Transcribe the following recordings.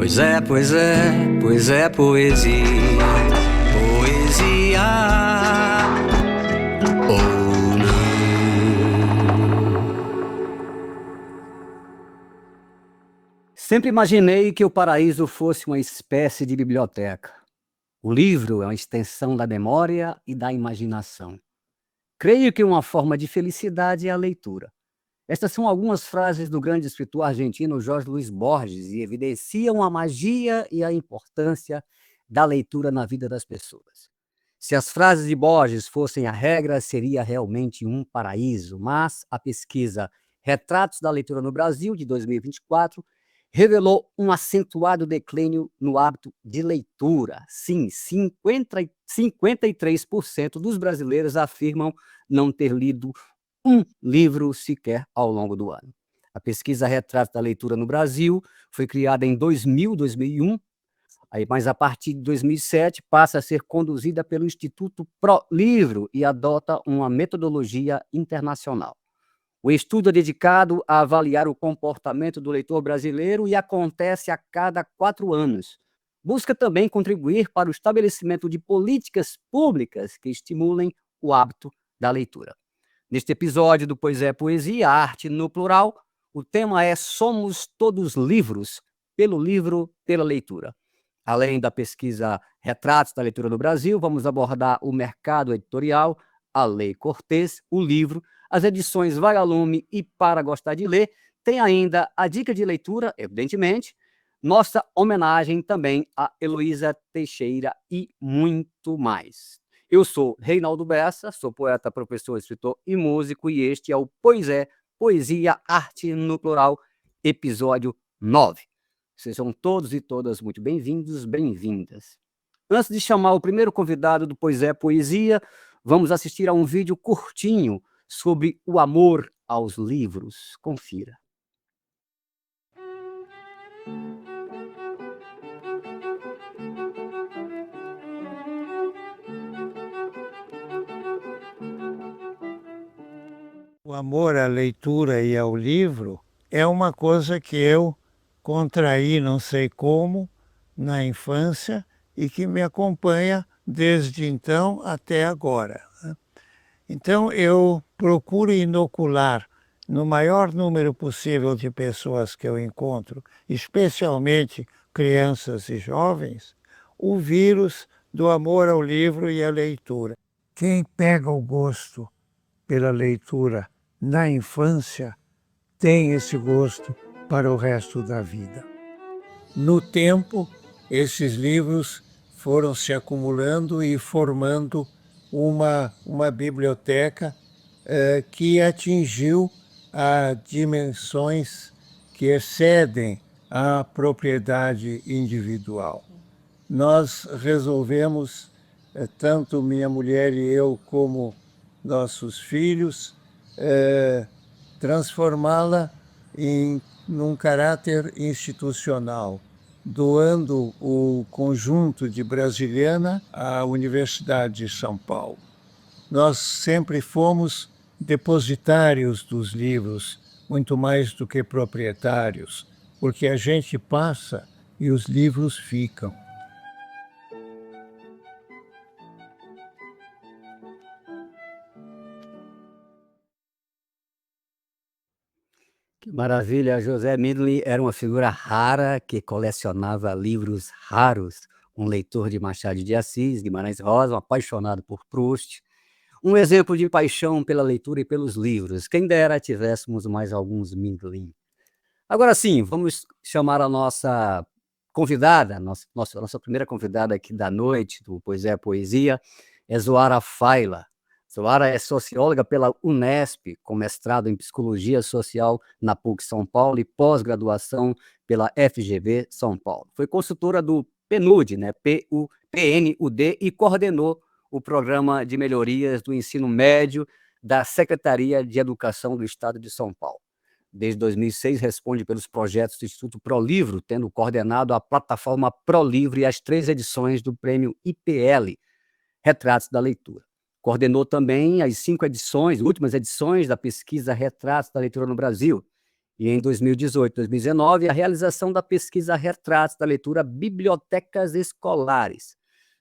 Pois é, pois é, pois é poesia, poesia ou não. Sempre imaginei que o paraíso fosse uma espécie de biblioteca. O livro é uma extensão da memória e da imaginação. Creio que uma forma de felicidade é a leitura. Estas são algumas frases do grande escritor argentino Jorge Luis Borges e evidenciam a magia e a importância da leitura na vida das pessoas. Se as frases de Borges fossem a regra, seria realmente um paraíso, mas a pesquisa Retratos da Leitura no Brasil, de 2024, revelou um acentuado declínio no hábito de leitura. Sim, 53% dos brasileiros afirmam não ter lido um livro sequer ao longo do ano. A pesquisa Retratos da Leitura no Brasil foi criada em 2001, mas a partir de 2007 passa a ser conduzida pelo Instituto ProLivro e adota uma metodologia internacional. O estudo é dedicado a avaliar o comportamento do leitor brasileiro e acontece a cada 4 anos. Busca também contribuir para o estabelecimento de políticas públicas que estimulem o hábito da leitura. Neste episódio do Pois é Poesia, Arte no Plural, o tema é Somos Todos Livros, pelo livro, pela leitura. Além da pesquisa Retratos da Leitura no Brasil, vamos abordar o mercado editorial, a Lei Cortês, o livro, as edições Vagalume e Para Gostar de Ler. Tem ainda a dica de leitura, evidentemente, nossa homenagem também a Heloísa Teixeira e muito mais. Eu sou Reinaldo Bessa, sou poeta, professor, escritor e músico, e este é o Pois é, Poesia, Arte no Plural, episódio 9. Sejam todos e todas muito bem-vindos, bem-vindas. Antes de chamar o primeiro convidado do Pois é Poesia, vamos assistir a um vídeo curtinho sobre o amor aos livros. Confira. O amor à leitura e ao livro é uma coisa que eu contraí, não sei como, na infância e que me acompanha desde então até agora. Então eu procuro inocular no maior número possível de pessoas que eu encontro, especialmente crianças e jovens, o vírus do amor ao livro e à leitura. Quem pega o gosto pela leitura na infância tem esse gosto para o resto da vida. No tempo, esses livros foram se acumulando e formando uma biblioteca que atingiu a dimensões que excedem a propriedade individual. Nós resolvemos, tanto minha mulher e eu, como nossos filhos, transformá-la num caráter institucional, doando o conjunto de Brasiliana à Universidade de São Paulo. Nós sempre fomos depositários dos livros, muito mais do que proprietários, porque a gente passa e os livros ficam. Que maravilha! José Midley era uma figura rara que colecionava livros raros, um leitor de Machado de Assis, Guimarães Rosa, um apaixonado por Proust, um exemplo de paixão pela leitura e pelos livros. Quem dera tivéssemos mais alguns Midley. Agora sim, vamos chamar a nossa convidada, nossa primeira convidada aqui da noite, do Pois é Poesia, é Zoara Faila. Zoara é socióloga pela Unesp, com mestrado em Psicologia Social na PUC São Paulo e pós-graduação pela FGV São Paulo. Foi consultora do PNUD, né, PNUD, e coordenou o Programa de Melhorias do Ensino Médio da Secretaria de Educação do Estado de São Paulo. Desde 2006, responde pelos projetos do Instituto ProLivro, tendo coordenado a plataforma ProLivro e as 3 edições do Prêmio IPL, Retratos da Leitura. Coordenou também as 5 últimas edições da pesquisa Retratos da Leitura no Brasil, e em 2018, 2019, a realização da pesquisa Retratos da Leitura Bibliotecas Escolares.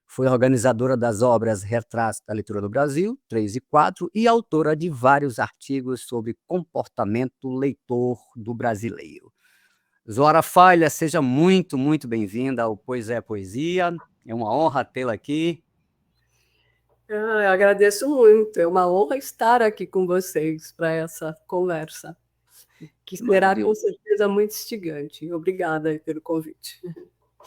Foi organizadora das obras Retratos da Leitura no Brasil, 3 e 4, e autora de vários artigos sobre comportamento leitor do brasileiro. Zoara Falha, seja muito, muito bem-vinda ao Pois é Poesia. É uma honra tê-la aqui. Eu agradeço muito, é uma honra estar aqui com vocês para essa conversa, que será com certeza muito instigante. Obrigada aí pelo convite.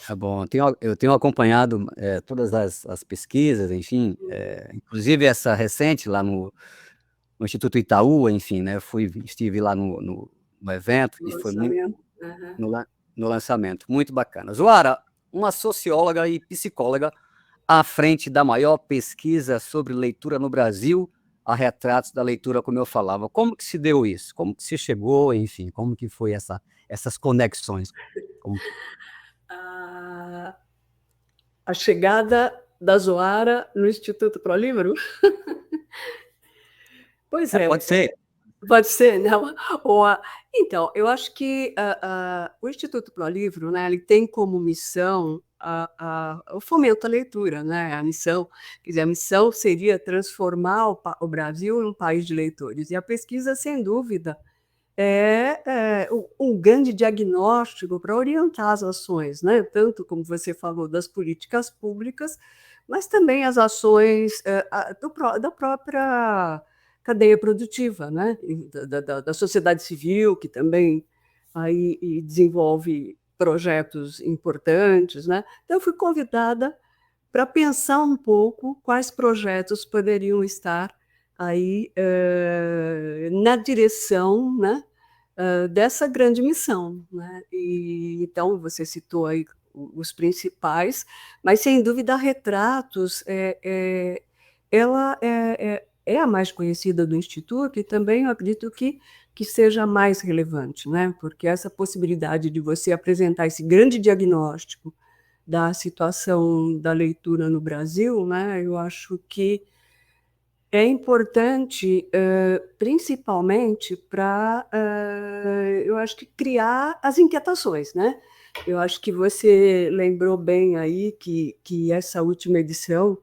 Tá bom, eu tenho acompanhado todas as pesquisas, enfim, inclusive essa recente lá no Instituto Itaú, enfim, né? Estive lá no evento e foi muito no lançamento, muito bacana. Zoara, uma socióloga e psicóloga à frente da maior pesquisa sobre leitura no Brasil, a Retratos da Leitura, como eu falava. Como que se deu isso? Como que se chegou, enfim, como que foi essas conexões? A chegada da Zoara no Instituto ProLivro? Pois é. Pode ser. Pode ser, não? Então, eu acho que o Instituto ProLivro, né, ele tem como missão o fomento à leitura, né? A missão seria transformar o Brasil em um país de leitores. E a pesquisa, sem dúvida, é um grande diagnóstico para orientar as ações, né? Tanto como você falou das políticas públicas, mas também as ações da própria cadeia produtiva, né? Da sociedade civil, que também aí desenvolve projetos importantes, né? Então, eu fui convidada para pensar um pouco quais projetos poderiam estar aí na direção, né, dessa grande missão, né? E, então, você citou aí os principais, mas, sem dúvida, Retratos ela é a mais conhecida do Instituto e também eu acredito que seja a mais relevante, né? Porque essa possibilidade de você apresentar esse grande diagnóstico da situação da leitura no Brasil, né? Eu acho que é importante, principalmente para, eu acho que criar as inquietações, né? Eu acho que você lembrou bem aí que essa última edição,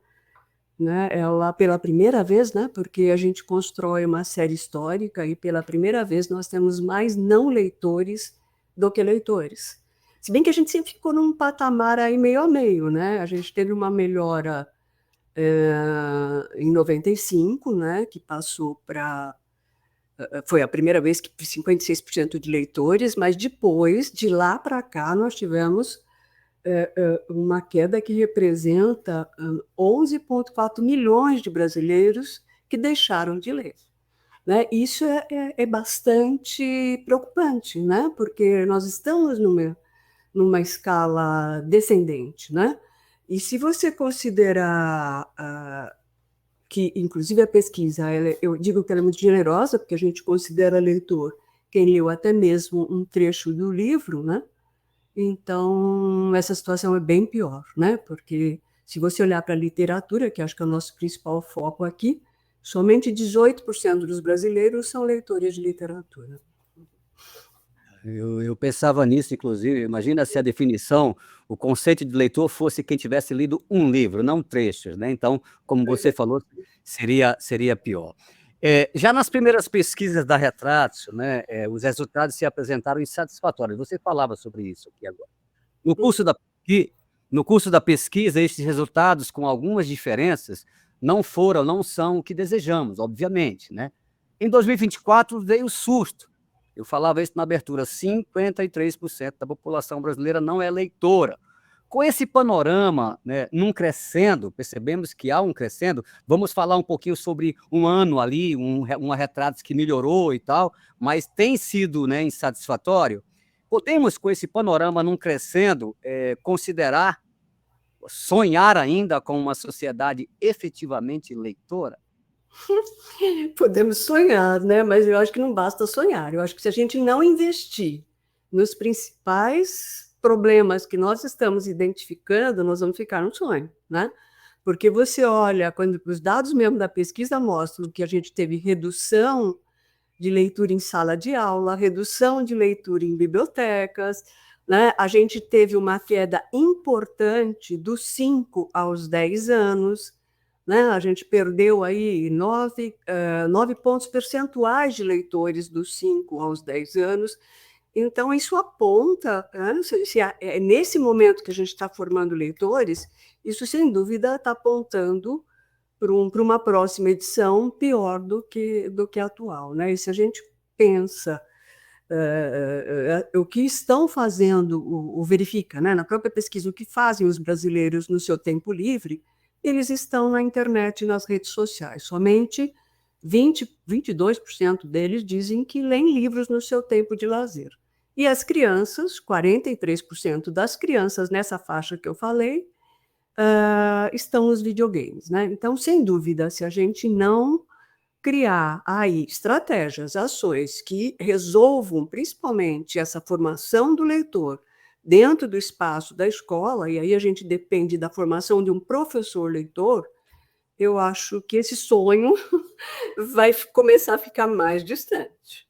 né, ela pela primeira vez, né, porque a gente constrói uma série histórica e pela primeira vez nós temos mais não leitores do que leitores. Se bem que a gente sempre ficou num patamar aí meio a meio, né? A gente teve uma melhora em 95, né, que passou para... Foi a primeira vez que 56% de leitores, mas depois, de lá para cá, nós tivemos uma queda que representa 11,4 milhões de brasileiros que deixaram de ler, né? Isso é bastante preocupante, né? Porque nós estamos numa escala descendente, né? E se você considerar que, inclusive, a pesquisa, eu digo que ela é muito generosa, porque a gente considera leitor quem leu até mesmo um trecho do livro, né? Então, essa situação é bem pior, né? Porque se você olhar para a literatura, que acho que é o nosso principal foco aqui, somente 18% dos brasileiros são leitores de literatura. Eu pensava nisso, inclusive. Imagina se a definição, o conceito de leitor fosse quem tivesse lido um livro, não trechos, né? Então, como você falou, seria pior. Já nas primeiras pesquisas da Retratos, né, os resultados se apresentaram insatisfatórios. Você falava sobre isso aqui agora. No curso da pesquisa, esses resultados, com algumas diferenças, não são o que desejamos, obviamente, né? Em 2024 veio o susto. Eu falava isso na abertura, 53% da população brasileira não é leitora. Com esse panorama, né, num crescendo, percebemos que há um crescendo, vamos falar um pouquinho sobre um ano ali, uma Retratos que melhorou e tal, mas tem sido, né, insatisfatório. Podemos, com esse panorama num crescendo, sonhar ainda com uma sociedade efetivamente leitora? Podemos sonhar, né? Mas eu acho que não basta sonhar. Eu acho que se a gente não investir nos principais problemas que nós estamos identificando, nós vamos ficar no sonho, né? Porque você olha, quando os dados mesmo da pesquisa mostram que a gente teve redução de leitura em sala de aula, redução de leitura em bibliotecas, né? A gente teve uma queda importante dos 5 aos 10 anos, né? A gente perdeu aí 9 pontos percentuais de leitores dos 5 aos 10 anos. Então, isso aponta, né? Se é nesse momento que a gente está formando leitores, isso, sem dúvida, está apontando para uma próxima edição pior do que a atual, né? E se a gente pensa o que estão fazendo, verifica, né, na própria pesquisa, o que fazem os brasileiros no seu tempo livre, eles estão na internet e nas redes sociais. Somente 22% deles dizem que leem livros no seu tempo de lazer. E as crianças, 43% das crianças nessa faixa que eu falei, estão nos videogames, né? Então, sem dúvida, se a gente não criar aí estratégias, ações que resolvam principalmente essa formação do leitor dentro do espaço da escola, e aí a gente depende da formação de um professor leitor, eu acho que esse sonho vai começar a ficar mais distante.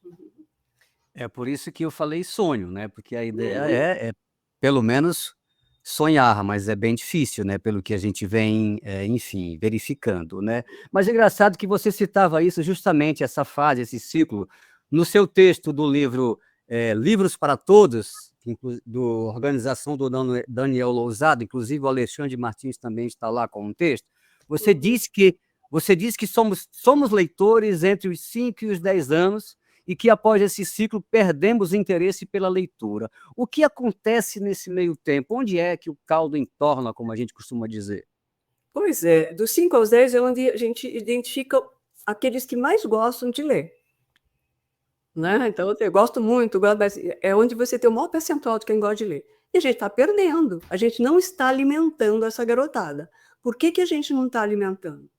É por isso que eu falei sonho, né? Porque a ideia é pelo menos sonhar, mas é bem difícil, né? Pelo que a gente vem, enfim, verificando, né? Mas é engraçado que você citava isso, justamente essa fase, esse ciclo, no seu texto do livro Livros para Todos, do Organização do Daniel Lousada, inclusive o Alexandre Martins também está lá com um texto. Você diz que somos leitores entre os 5 e os 10 anos, e que após esse ciclo perdemos interesse pela leitura. O que acontece nesse meio tempo? Onde é que o caldo entorna, como a gente costuma dizer? Pois é, dos 5 aos 10 é onde a gente identifica aqueles que mais gostam de ler. Né? Então, eu gosto muito, é onde você tem o maior percentual de quem gosta de ler. E a gente está perdendo, a gente não está alimentando essa garotada. Por que a gente não está alimentando?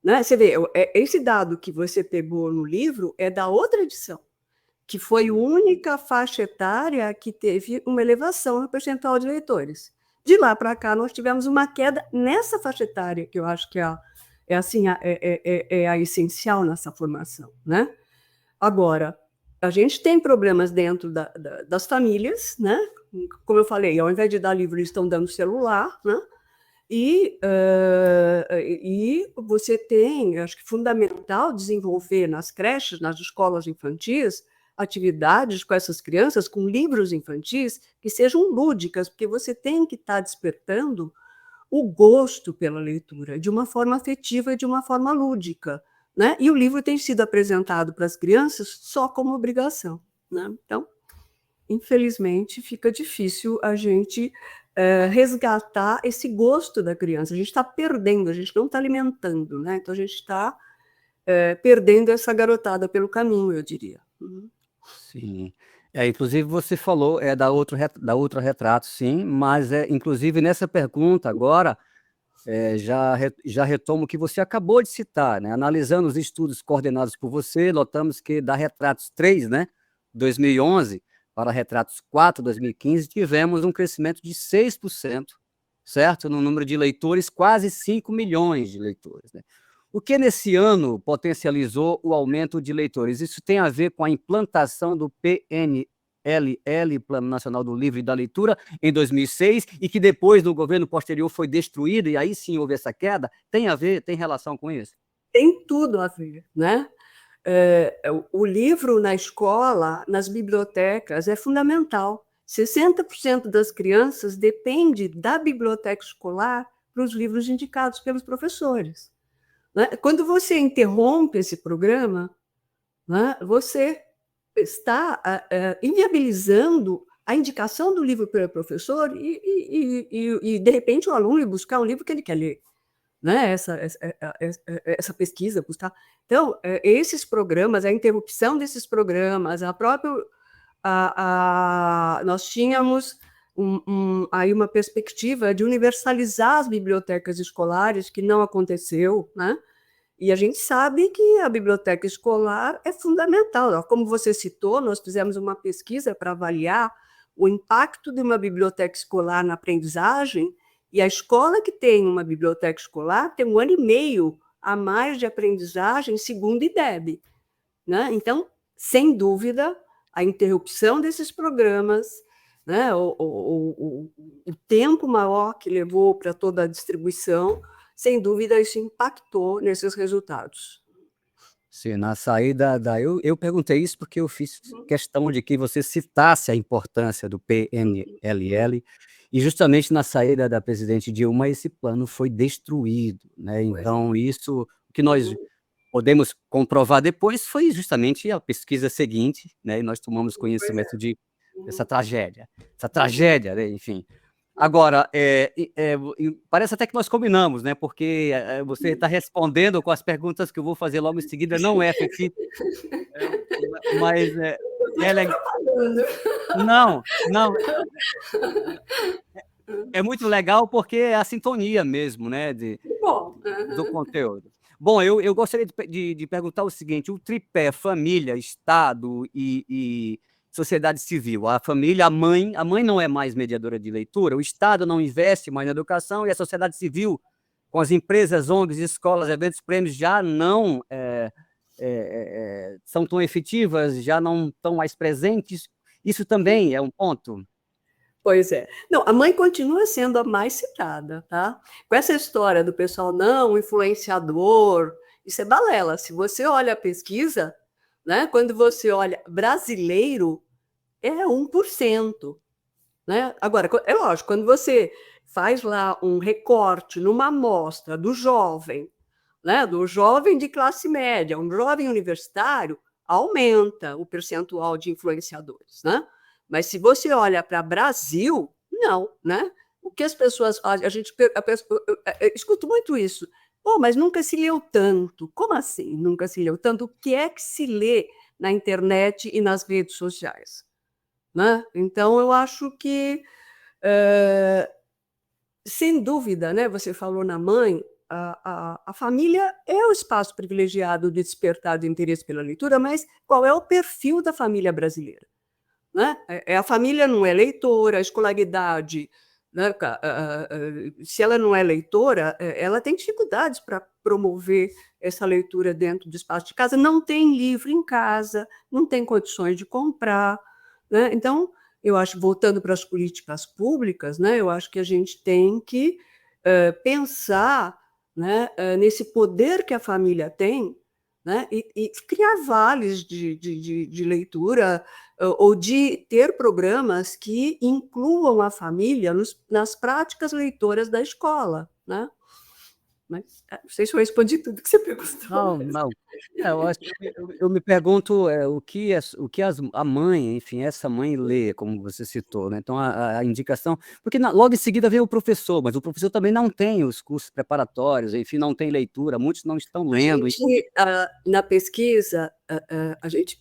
Né? Você vê, esse dado que você pegou no livro é da outra edição, que foi a única faixa etária que teve uma elevação no percentual de leitores. De lá para cá, nós tivemos uma queda nessa faixa etária, que eu acho que é a essencial nessa formação. Né? Agora, a gente tem problemas dentro das famílias, né? Como eu falei, ao invés de dar livro, eles estão dando celular, né? E você tem, acho que fundamental, desenvolver nas creches, nas escolas infantis, atividades com essas crianças, com livros infantis, que sejam lúdicas, porque você tem que estar despertando o gosto pela leitura, de uma forma afetiva e de uma forma lúdica. Né? E o livro tem sido apresentado para as crianças só como obrigação. Né? Então, infelizmente, fica difícil a gente resgatar esse gosto da criança. A gente está perdendo, a gente não está alimentando. Né? Então, a gente está perdendo essa garotada pelo caminho, eu diria. Sim. Inclusive, você falou da outra retrato, sim, mas inclusive nessa pergunta agora, já retomo o que você acabou de citar, né? Analisando os estudos coordenados por você, notamos que da Retratos 3, né, 2011, para Retratos 4, 2015, tivemos um crescimento de 6%, certo? No número de leitores, quase 5 milhões de leitores, né? O que nesse ano potencializou o aumento de leitores? Isso tem a ver com a implantação do PNLL, Plano Nacional do Livro e da Leitura, em 2006, e que depois, no governo posterior, foi destruído, e aí sim houve essa queda? Tem a ver, tem relação com isso? Tem tudo a ver, né? O livro na escola, nas bibliotecas, é fundamental. 60% das crianças depende da biblioteca escolar para os livros indicados pelos professores. Né? Quando você interrompe esse programa, né, você está inviabilizando a indicação do livro pelo professor e, de repente, o aluno ir buscar um livro que ele quer ler. Né? Essa pesquisa buscar. Então, esses programas, a interrupção desses programas, nós tínhamos aí uma perspectiva de universalizar as bibliotecas escolares, que não aconteceu, né? E a gente sabe que a biblioteca escolar é fundamental. Como você citou, nós fizemos uma pesquisa para avaliar o impacto de uma biblioteca escolar na aprendizagem, e a escola que tem uma biblioteca escolar tem 1 ano e meio a mais de aprendizagem, segundo o IDEB. Né? Então, sem dúvida, a interrupção desses programas, né, o tempo maior que levou para toda a distribuição, sem dúvida, isso impactou nesses resultados. Sim, na saída eu perguntei isso porque eu fiz questão de que você citasse a importância do PNLL, e justamente na saída da presidente Dilma esse plano foi destruído, né, Pois é. então isso, o que nós podemos comprovar depois foi justamente a pesquisa seguinte, né, e nós tomamos Pois é. conhecimento dessa Uhum. tragédia, né, enfim. Agora, parece até que nós combinamos, né, porque, você está respondendo com as perguntas que eu vou fazer logo em seguida, não é, Fefi, mas, é le Propaganda. não, não, é muito legal porque é a sintonia mesmo, né, Que bom. do conteúdo. Bom, eu gostaria de perguntar o seguinte: o tripé família, Estado e sociedade civil. A família, a mãe não é mais mediadora de leitura, o Estado não investe mais na educação e a sociedade civil, com as empresas, ONGs, escolas, eventos, prêmios, já não são tão efetivas, já não estão mais presentes. Isso também é um ponto? Pois é. Não, a mãe continua sendo a mais citada, tá? Com essa história do pessoal, não, influenciador, isso é balela. Se você olha a pesquisa, né, quando você olha brasileiro, é 1%. Né? Agora, é lógico, quando você faz lá um recorte numa amostra do jovem, né, do jovem de classe média, um jovem universitário, aumenta o percentual de influenciadores, né? Mas se você olha para Brasil, não, né? O que as pessoas, eu escuto muito isso. Pô, mas nunca se leu tanto. Como assim nunca se leu tanto? O que é que se lê na internet e nas redes sociais? Né? Então, eu acho que, sem dúvida, né, você falou na mãe, a família é o espaço privilegiado de despertar do interesse pela leitura, mas qual é o perfil da família brasileira? Né? A família não é leitora, a escolaridade, né, se ela não é leitora, ela tem dificuldades para promover essa leitura dentro do espaço de casa, não tem livro em casa, não tem condições de comprar. Né? Então, eu acho, voltando para as políticas públicas, né, eu acho que a gente tem que pensar, né, nesse poder que a família tem, né, e criar vales de leitura, ou de ter programas que incluam a família nas práticas leitoras da escola. Né? Mas não sei se eu respondi tudo que você perguntou. Não, não. Eu acho eu me pergunto, o que a mãe, enfim, essa mãe lê, como você citou, né, então a indicação porque logo em seguida vem o professor, mas o professor também não tem os cursos preparatórios, enfim, não tem leitura, muitos não estão A lendo. gente, na pesquisa, a gente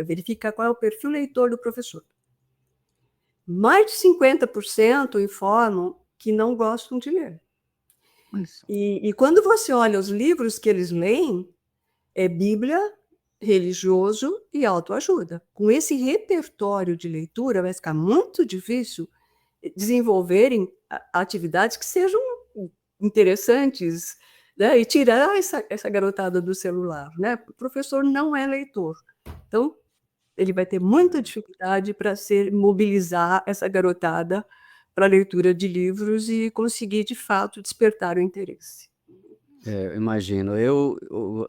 verifica qual é o perfil leitor do professor. Mais de 50% informam que não gostam de ler. E quando você olha os livros que eles leem, é Bíblia, religioso e autoajuda. Com esse repertório de leitura, vai ficar muito difícil desenvolverem atividades que sejam interessantes, né? E tirar essa garotada do celular. Né? O professor não é leitor. Então, ele vai ter muita dificuldade para mobilizar essa garotada para a leitura de livros e conseguir, de fato, despertar o interesse. Eu imagino. Eu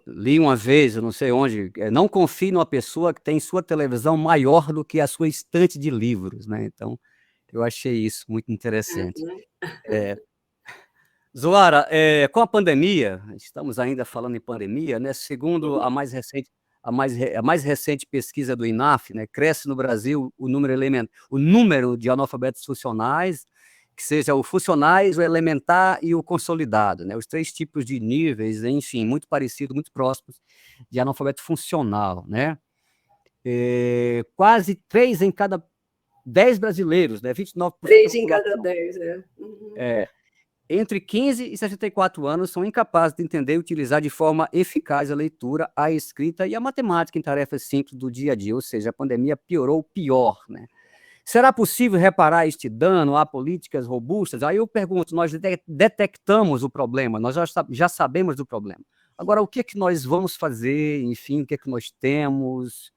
li uma vez, eu não sei onde, não confie numa pessoa que tem sua televisão maior do que a sua estante de livros, né, então, eu achei isso muito interessante. Zoara, com a pandemia, estamos ainda falando em pandemia, né, segundo a mais recente pesquisa do INAF, né, cresce no Brasil o número de analfabetos funcionais, que seja o funcionais, o elementar e o consolidado, né, os 3 tipos de níveis, enfim, muito parecido, muito próximos de analfabeto funcional, né. Quase 3 em cada 10 brasileiros, né, 29% da 3 em cada população. 10, Entre 15 e 64 anos são incapazes de entender e utilizar de forma eficaz a leitura, a escrita e a matemática em tarefas simples do dia a dia, ou seja, a pandemia piorou o pior, né. Será possível reparar este dano? Há políticas robustas? Aí eu pergunto, nós detectamos o problema, nós já sabemos do problema. Agora, o que é que nós vamos fazer? Enfim, o que é que nós temos?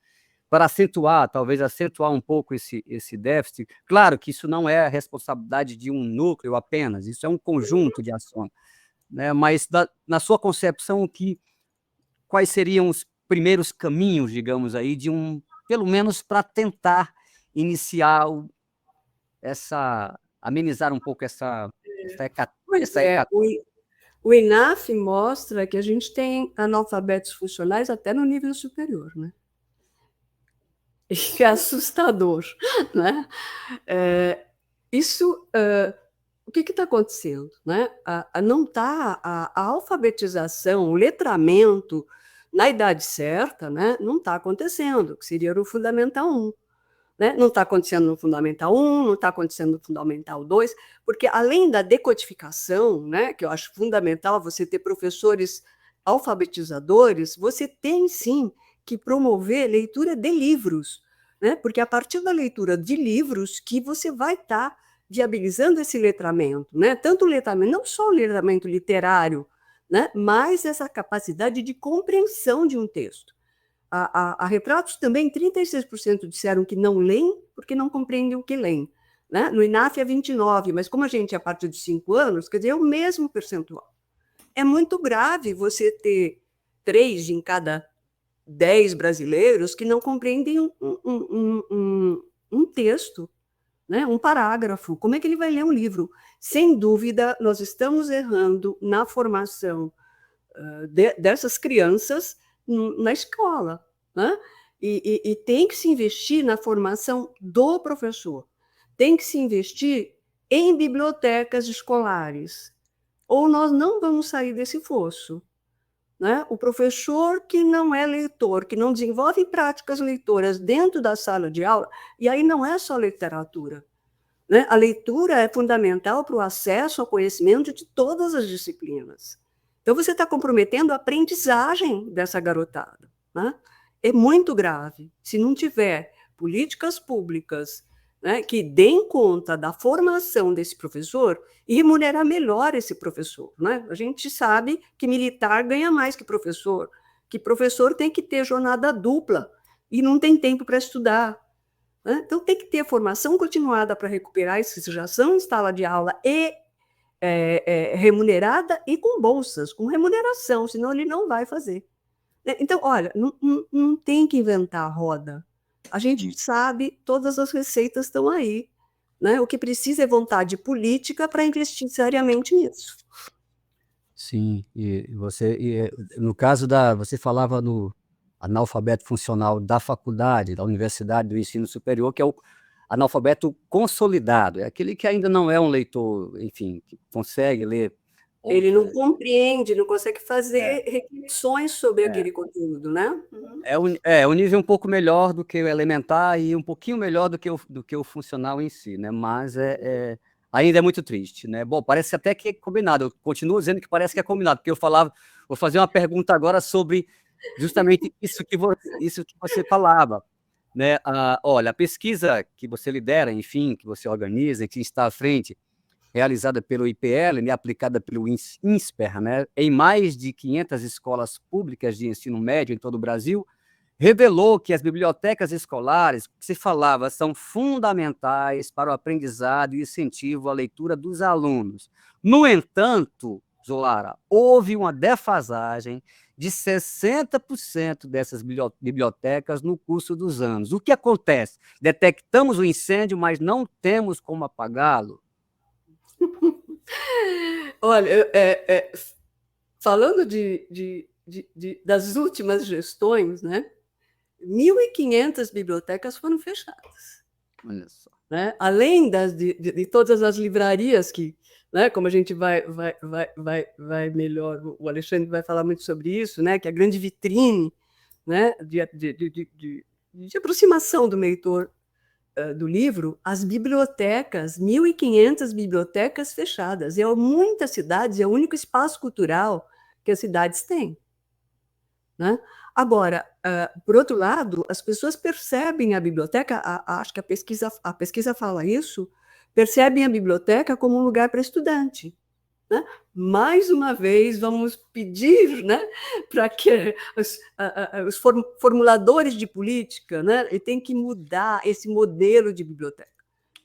para acentuar, talvez acentuar um pouco esse déficit. Claro que isso não é a responsabilidade de um núcleo apenas, isso é um conjunto de ações, né? Mas na sua concepção, quais seriam os primeiros caminhos, digamos aí, pelo menos para tentar iniciar amenizar um pouco Pois é, o INAF mostra que a gente tem analfabetos funcionais até no nível superior, né? Que é assustador, né? O que está acontecendo, né? Não está a alfabetização, o letramento na idade certa, né? Não está acontecendo, que seria no Fundamental 1. Né? Não está acontecendo no Fundamental 1, não está acontecendo no Fundamental 2, porque além da decodificação, né, que eu acho fundamental você ter professores alfabetizadores, você tem sim que promover leitura de livros, né? Porque é a partir da leitura de livros que você vai estar viabilizando esse letramento, né? Tanto o letramento, não só o letramento literário, né, mas essa capacidade de compreensão de um texto. A Retratos também, 36% disseram que não leem porque não compreendem o que leem. Né? No INAF é 29%, mas como a gente é a partir de 5 anos, quer dizer, é o mesmo percentual. É muito grave você ter 3 em cada 10 brasileiros que não compreendem um texto, né? Um parágrafo. Como é que ele vai ler um livro? Sem dúvida, nós estamos errando na formação dessas crianças na escola, né? E tem que se investir na formação do professor, tem que se investir em bibliotecas escolares, ou nós não vamos sair desse fosso, né? O professor que não é leitor, que não desenvolve práticas leitoras dentro da sala de aula, e aí não é só literatura, né? A leitura é fundamental para o acesso ao conhecimento de todas as disciplinas. Então, você está comprometendo a aprendizagem dessa garotada, né? É muito grave. Se não tiver políticas públicas, né, que deem conta da formação desse professor e remunerar melhor esse professor. Né? A gente sabe que militar ganha mais que professor tem que ter jornada dupla e não tem tempo para estudar. Né? Então, tem que ter formação continuada para recuperar esses que já são em sala de aula e remunerada e com bolsas, com remuneração, senão ele não vai fazer. Então, olha, não tem que inventar a roda. A gente sabe, todas as receitas estão aí. Né? O que precisa é vontade política para investir seriamente nisso. Sim, no caso você falava no analfabeto funcional da faculdade, da universidade, do ensino superior, que é o analfabeto consolidado, é aquele que ainda não é um leitor, enfim, que consegue ler. Ele não compreende, não consegue fazer reflexões sobre aquele conteúdo, né? É um nível um pouco melhor do que o elementar e um pouquinho melhor do que o funcional em si, né? Mas ainda é muito triste, né? Bom, parece até que é combinado, eu continuo dizendo que parece que é combinado, porque vou fazer uma pergunta agora sobre justamente isso que você falava, né? Olha, a pesquisa que você lidera, enfim, que você organiza, que está à frente, realizada pelo IPL, né, aplicada pelo INSPER, né, em mais de 500 escolas públicas de ensino médio em todo o Brasil, revelou que as bibliotecas escolares, que se falava, são fundamentais para o aprendizado e incentivo à leitura dos alunos. No entanto, Zolara, houve uma defasagem de 60% dessas bibliotecas no curso dos anos. O que acontece? Detectamos o incêndio, mas não temos como apagá-lo. Olha, falando das últimas gestões, né, 1.500 bibliotecas foram fechadas. Olha só. Né? Além de todas as livrarias que, né, como a gente vai melhor, o Alexandre vai falar muito sobre isso, né, que é a grande vitrine, né, de aproximação do leitor do livro, as bibliotecas, 1.500 bibliotecas fechadas. E muitas cidades, é o único espaço cultural que as cidades têm. Né? Agora, por outro lado, as pessoas percebem a biblioteca, acho que a pesquisa fala isso, percebem a biblioteca como um lugar para estudante. né? Mais uma vez, vamos pedir, né, para que os formuladores de política, né, têm que mudar esse modelo de biblioteca.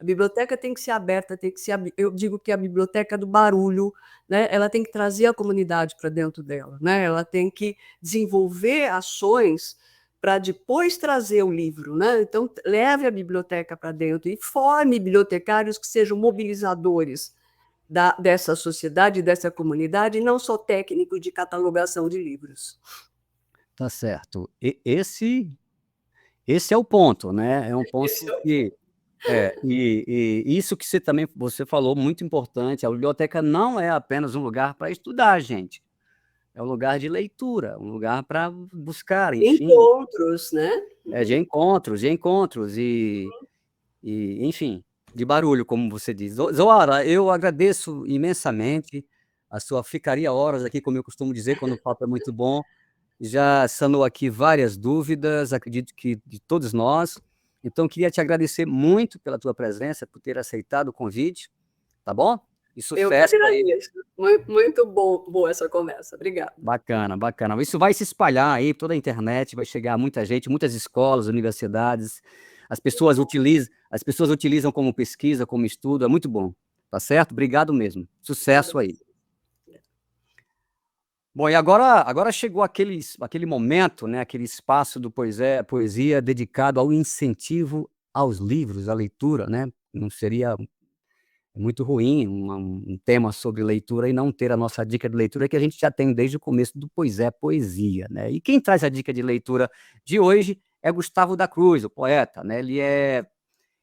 A biblioteca tem que ser aberta, tem que ser, eu digo que a biblioteca do barulho, né, ela tem que trazer a comunidade para dentro dela, né, ela tem que desenvolver ações para depois trazer o livro, né? Então, leve a biblioteca para dentro e forme bibliotecários que sejam mobilizadores dessa sociedade, dessa comunidade, e não só técnicos de catalogação de livros. Tá certo. Esse é o ponto, né? É um ponto que isso que você falou, muito importante. A biblioteca não é apenas um lugar para estudar, gente. É um lugar de leitura, um lugar para buscar, enfim. Encontros, né? De encontros e, enfim, de barulho, como você diz. Zoara, eu agradeço imensamente. A sua ficaria horas aqui, como eu costumo dizer, quando o papo é muito bom. Já sanou aqui várias dúvidas, acredito que de todos nós. Então, queria te agradecer muito pela tua presença, por ter aceitado o convite, tá bom? E Eu que sucesso aí. agradeço. Muito boa essa conversa. Obrigada. Bacana, bacana. Isso vai se espalhar aí por toda a internet, vai chegar a muita gente, muitas escolas, universidades. As pessoas utilizam como pesquisa, como estudo, é muito bom, tá certo? Obrigado mesmo. Sucesso aí. Bom, e agora chegou aquele momento, né, aquele espaço do poesia dedicado ao incentivo aos livros, à leitura, né? Não seria muito ruim um tema sobre leitura e não ter a nossa dica de leitura, que a gente já tem desde o começo do Pois é Poesia, né? E quem traz a dica de leitura de hoje é Gustavo da Cruz, o poeta, né? Ele é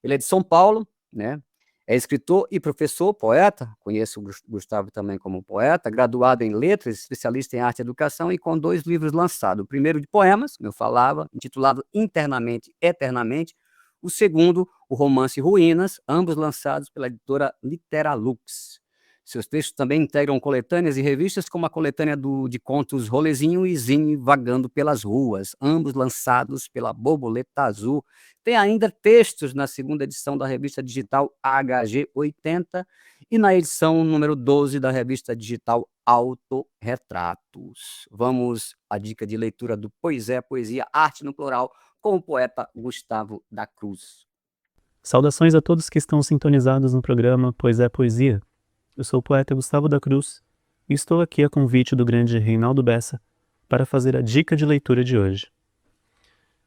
de São Paulo, né? É escritor e professor, poeta, conheço o Gustavo também como poeta, graduado em letras, especialista em arte e educação e com 2 livros lançados. O primeiro de poemas, como eu falava, intitulado Internamente, Eternamente. O segundo, o romance Ruínas, ambos lançados pela editora Literalux. Seus textos também integram coletâneas e revistas, como a coletânea de contos Rolezinho e Zine Vagando pelas Ruas, ambos lançados pela Borboleta Azul. Tem ainda textos na segunda edição da revista digital HG 80 e na edição número 12 da revista digital Autorretratos. Vamos à dica de leitura do Pois é Poesia, Arte no Plural, com o poeta Gustavo da Cruz. Saudações a todos que estão sintonizados no programa Pois é Poesia. Eu sou o poeta Gustavo da Cruz e estou aqui a convite do grande Reinaldo Bessa para fazer a dica de leitura de hoje.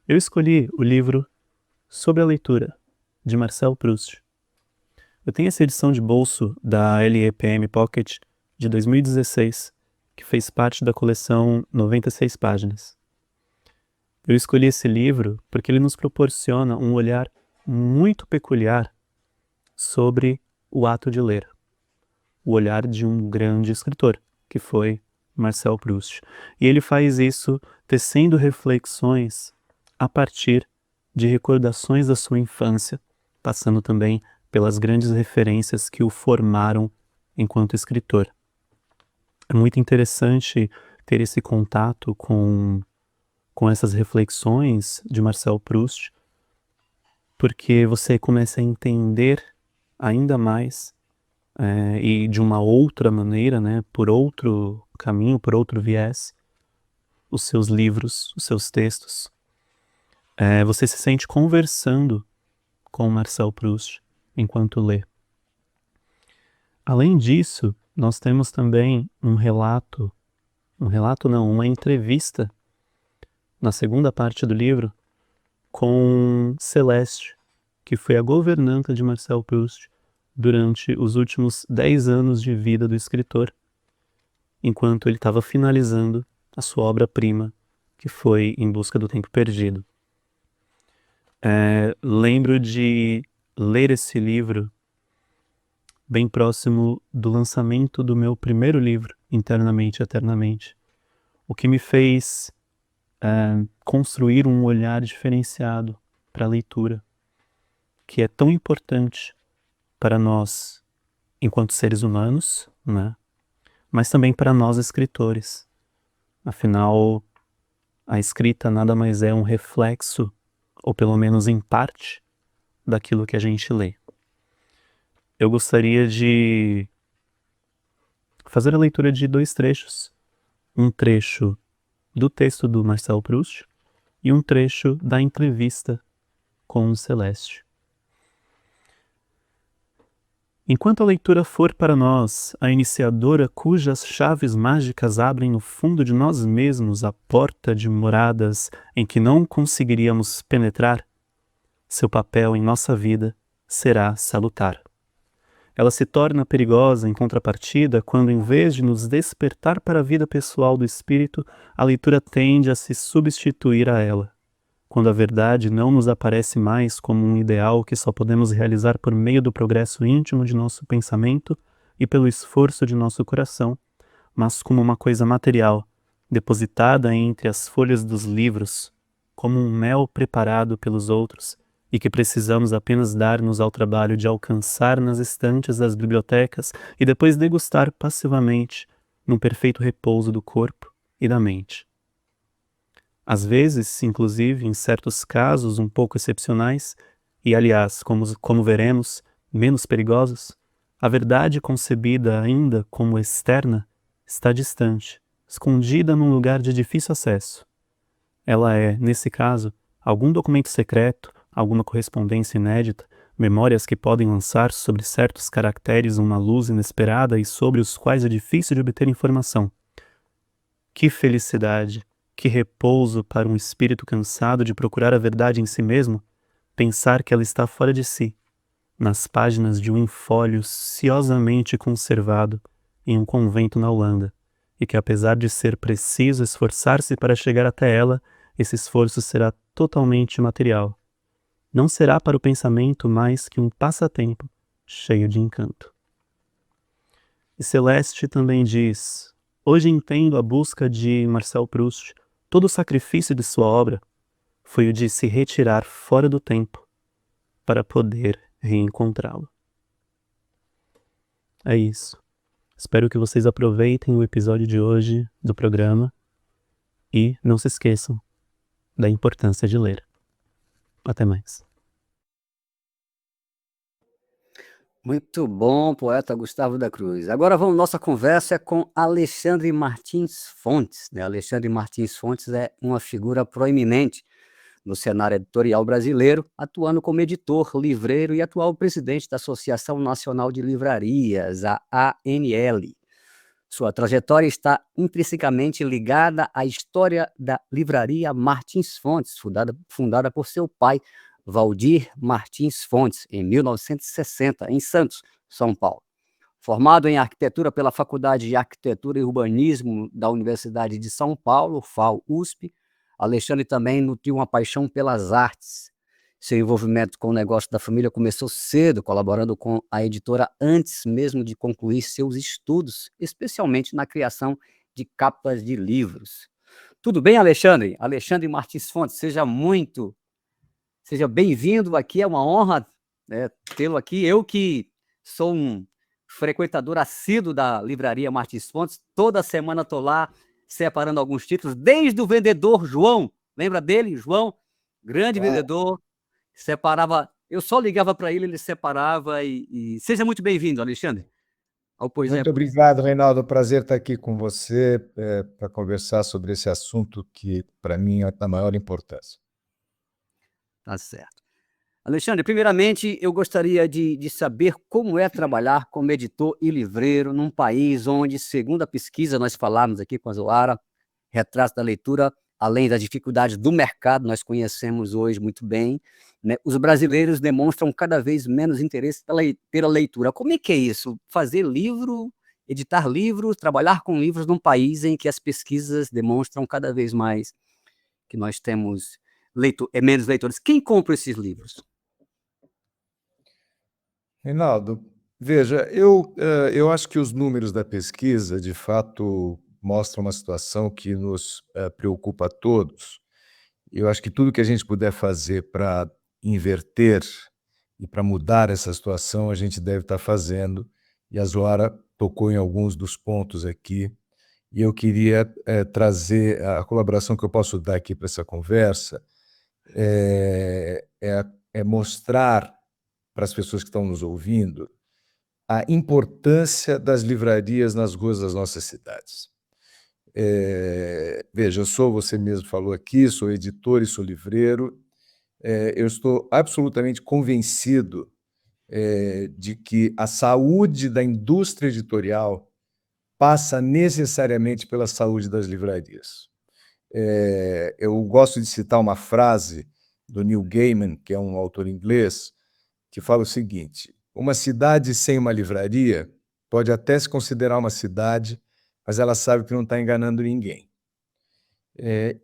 Eu escolhi o livro Sobre a Leitura, de Marcel Proust. Eu tenho essa edição de bolso da LEPM Pocket de 2016, que fez parte da coleção 96 páginas. Eu escolhi esse livro porque ele nos proporciona um olhar muito peculiar sobre o ato de ler. O olhar de um grande escritor, que foi Marcel Proust. E ele faz isso tecendo reflexões a partir de recordações da sua infância, passando também pelas grandes referências que o formaram enquanto escritor. É muito interessante ter esse contato com essas reflexões de Marcel Proust, porque você começa a entender ainda mais e de uma outra maneira, né, por outro caminho, por outro viés, os seus livros, os seus textos. Você se sente conversando com Marcel Proust enquanto lê. Além disso, nós temos também uma entrevista na segunda parte do livro com Celeste, que foi a governanta de Marcel Proust durante os últimos 10 anos de vida do escritor, enquanto ele estava finalizando a sua obra-prima, que foi Em Busca do Tempo Perdido. Lembro de ler esse livro bem próximo do lançamento do meu primeiro livro, Internamente, Eternamente, o que me fez construir um olhar diferenciado para a leitura, que é tão importante para nós enquanto seres humanos, né? Mas também para nós escritores. Afinal, a escrita nada mais é um reflexo, ou pelo menos em parte, daquilo que a gente lê. Eu gostaria de fazer a leitura de 2 trechos. Um trecho do texto do Marcel Proust e um trecho da entrevista com o Celeste. Enquanto a leitura for para nós a iniciadora cujas chaves mágicas abrem no fundo de nós mesmos a porta de moradas em que não conseguiríamos penetrar, seu papel em nossa vida será salutar. Ela se torna perigosa em contrapartida quando, em vez de nos despertar para a vida pessoal do espírito, a leitura tende a se substituir a ela. Quando a verdade não nos aparece mais como um ideal que só podemos realizar por meio do progresso íntimo de nosso pensamento e pelo esforço de nosso coração, mas como uma coisa material, depositada entre as folhas dos livros, como um mel preparado pelos outros, e que precisamos apenas dar-nos ao trabalho de alcançar nas estantes das bibliotecas e depois degustar passivamente num perfeito repouso do corpo e da mente. Às vezes, inclusive, em certos casos um pouco excepcionais, e aliás, como veremos, menos perigosos, a verdade concebida ainda como externa está distante, escondida num lugar de difícil acesso. Ela é, nesse caso, algum documento secreto, alguma correspondência inédita, memórias que podem lançar sobre certos caracteres uma luz inesperada e sobre os quais é difícil de obter informação. Que felicidade, que repouso para um espírito cansado de procurar a verdade em si mesmo, pensar que ela está fora de si, nas páginas de um folho ciosamente conservado em um convento na Holanda, e que apesar de ser preciso esforçar-se para chegar até ela, esse esforço será totalmente material. Não será para o pensamento mais que um passatempo cheio de encanto. E Celeste também diz: hoje entendo a busca de Marcel Proust. Todo o sacrifício de sua obra foi o de se retirar fora do tempo para poder reencontrá-lo. É isso. Espero que vocês aproveitem o episódio de hoje do programa e não se esqueçam da importância de ler. Até mais. Muito bom, poeta Gustavo da Cruz. Agora vamos, nossa conversa é com Alexandre Martins Fontes, né? Alexandre Martins Fontes é uma figura proeminente no cenário editorial brasileiro, atuando como editor, livreiro e atual presidente da Associação Nacional de Livrarias, a ANL. Sua trajetória está intrinsecamente ligada à história da livraria Martins Fontes, fundada por seu pai, Valdir Martins Fontes, em 1960, em Santos, São Paulo. Formado em arquitetura pela Faculdade de Arquitetura e Urbanismo da Universidade de São Paulo, FAU-USP, Alexandre também nutriu uma paixão pelas artes. Seu envolvimento com o negócio da família começou cedo, colaborando com a editora antes mesmo de concluir seus estudos, especialmente na criação de capas de livros. Tudo bem, Alexandre? Alexandre Martins Fontes, seja bem-vindo aqui, é uma honra, né, tê-lo aqui. Eu que sou um frequentador assíduo da livraria Martins Fontes, toda semana estou lá separando alguns títulos, desde o vendedor João, lembra dele? João, grande vendedor, separava, eu só ligava para ele separava e seja muito bem-vindo, Alexandre, ao Poesia. Muito obrigado, Reinaldo. Prazer estar aqui com você para conversar sobre esse assunto que, para mim, é da maior importância. Tá certo. Alexandre, primeiramente, eu gostaria de saber como é trabalhar como editor e livreiro num país onde, segundo a pesquisa, nós falamos aqui com a Zoara, Retrato da Leitura, além das dificuldades do mercado, nós conhecemos hoje muito bem, né, os brasileiros demonstram cada vez menos interesse pela leitura. Como é que é isso? Fazer livro, editar livros, trabalhar com livros num país em que as pesquisas demonstram cada vez mais que nós temos menos leitores. Quem compra esses livros? Reinaldo, veja, eu acho que os números da pesquisa, de fato, mostram uma situação que nos preocupa a todos. Eu acho que tudo que a gente puder fazer para inverter e para mudar essa situação, a gente deve estar fazendo. E a Zoara tocou em alguns dos pontos aqui. E eu queria trazer a colaboração que eu posso dar aqui para essa conversa, é mostrar para as pessoas que estão nos ouvindo a importância das livrarias nas ruas das nossas cidades. Veja, você mesmo falou aqui, sou editor e sou livreiro. Eu estou absolutamente convencido de que a saúde da indústria editorial passa necessariamente pela saúde das livrarias. Eu gosto de citar uma frase do Neil Gaiman, que é um autor inglês, que fala o seguinte: uma cidade sem uma livraria pode até se considerar uma cidade, mas ela sabe que não está enganando ninguém.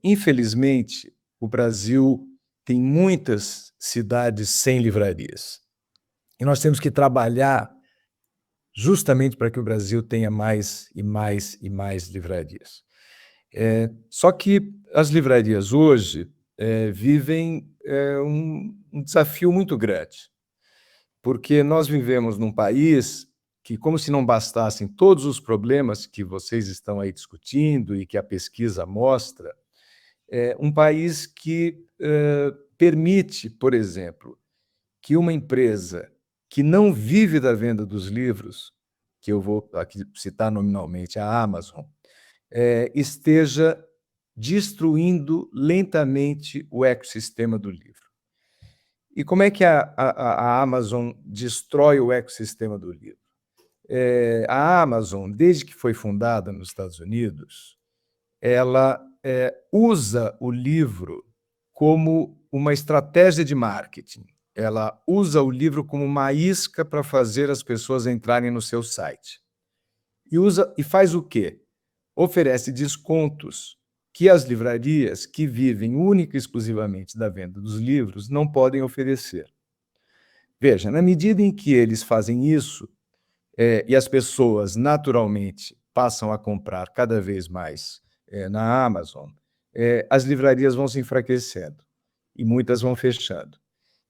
Infelizmente, o Brasil tem muitas cidades sem livrarias. E nós temos que trabalhar justamente para que o Brasil tenha mais e mais e mais livrarias. Só que as livrarias hoje vivem um desafio muito grande, porque nós vivemos num país que, como se não bastassem todos os problemas que vocês estão aí discutindo e que a pesquisa mostra, um país que permite, por exemplo, que uma empresa que não vive da venda dos livros, que eu vou aqui citar nominalmente, a Amazon, esteja destruindo lentamente o ecossistema do livro. E como é que a Amazon destrói o ecossistema do livro? A Amazon, desde que foi fundada nos Estados Unidos, ela usa o livro como uma estratégia de marketing. Ela usa o livro como uma isca para fazer as pessoas entrarem no seu site. E faz o quê? Oferece descontos que as livrarias, que vivem única e exclusivamente da venda dos livros, não podem oferecer. Veja, na medida em que eles fazem isso, e as pessoas naturalmente passam a comprar cada vez mais na Amazon, as livrarias vão se enfraquecendo e muitas vão fechando.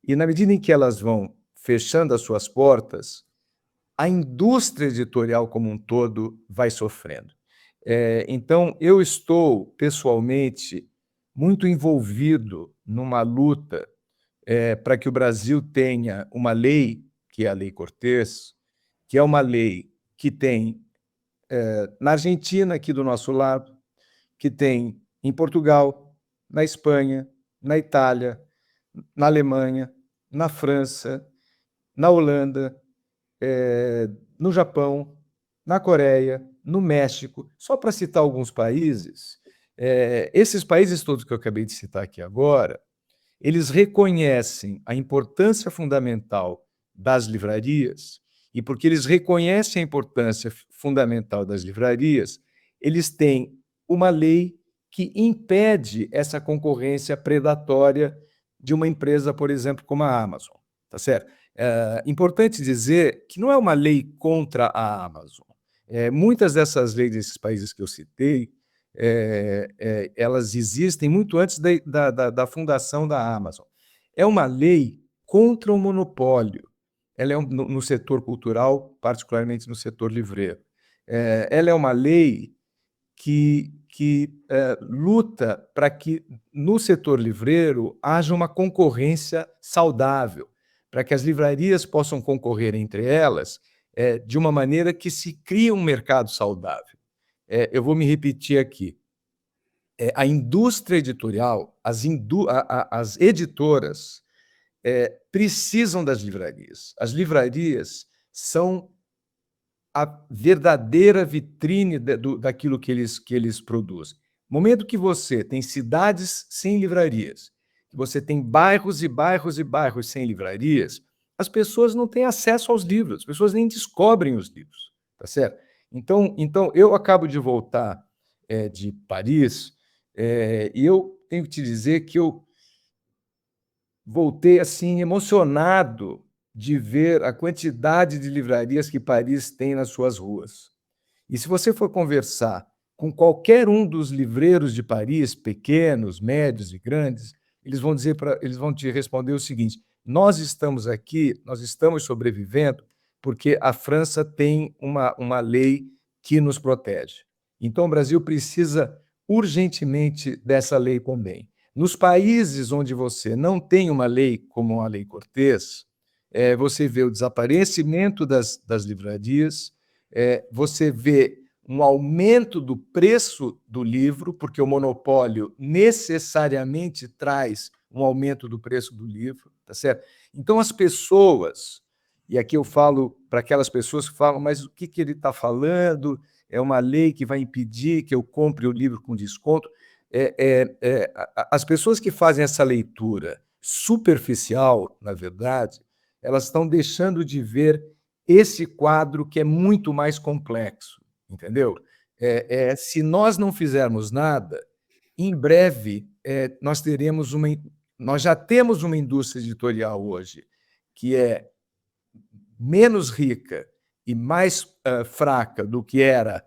E na medida em que elas vão fechando as suas portas, a indústria editorial como um todo vai sofrendo. Então, eu estou, pessoalmente, muito envolvido numa luta para que o Brasil tenha uma lei, que é a Lei Cortês, que é uma lei que tem na Argentina, aqui do nosso lado, que tem em Portugal, na Espanha, na Itália, na Alemanha, na França, na Holanda, no Japão, na Coreia, no México, só para citar alguns países. Esses países todos que eu acabei de citar aqui agora, eles reconhecem a importância fundamental das livrarias, e porque eles reconhecem a importância fundamental das livrarias, eles têm uma lei que impede essa concorrência predatória de uma empresa, por exemplo, como a Amazon, tá certo? Importante dizer que não é uma lei contra a Amazon. Muitas dessas leis desses países que eu citei, elas existem muito antes da fundação da Amazon. É uma lei contra o monopólio. Ela é no setor cultural, particularmente no setor livreiro. Ela é uma lei que luta para que no setor livreiro haja uma concorrência saudável, para que as livrarias possam concorrer entre elas de uma maneira que se crie um mercado saudável. Eu vou me repetir aqui. A indústria editorial, as editoras, precisam das livrarias. As livrarias são a verdadeira vitrine daquilo que eles produzem. No momento que você tem cidades sem livrarias, que você tem bairros e bairros e bairros sem livrarias, as pessoas não têm acesso aos livros, as pessoas nem descobrem os livros, tá certo? Então eu acabo de voltar de Paris, e eu tenho que te dizer que eu voltei assim emocionado de ver a quantidade de livrarias que Paris tem nas suas ruas. E se você for conversar com qualquer um dos livreiros de Paris, pequenos, médios e grandes, eles vão te responder o seguinte: nós estamos aqui, nós estamos sobrevivendo porque a França tem uma lei que nos protege. Então o Brasil precisa urgentemente dessa lei também. Nos países onde você não tem uma lei como a Lei Cortês, você vê o desaparecimento das livrarias, você vê um aumento do preço do livro, porque o monopólio necessariamente traz um aumento do preço do livro, tá certo? Então, as pessoas, e aqui eu falo para aquelas pessoas que falam, mas o que ele está falando? É uma lei que vai impedir que eu compre o livro com desconto. As pessoas que fazem essa leitura superficial, na verdade, elas estão deixando de ver esse quadro que é muito mais complexo, entendeu? Se nós não fizermos nada, em breve nós já temos uma indústria editorial hoje que é menos rica e mais fraca do que era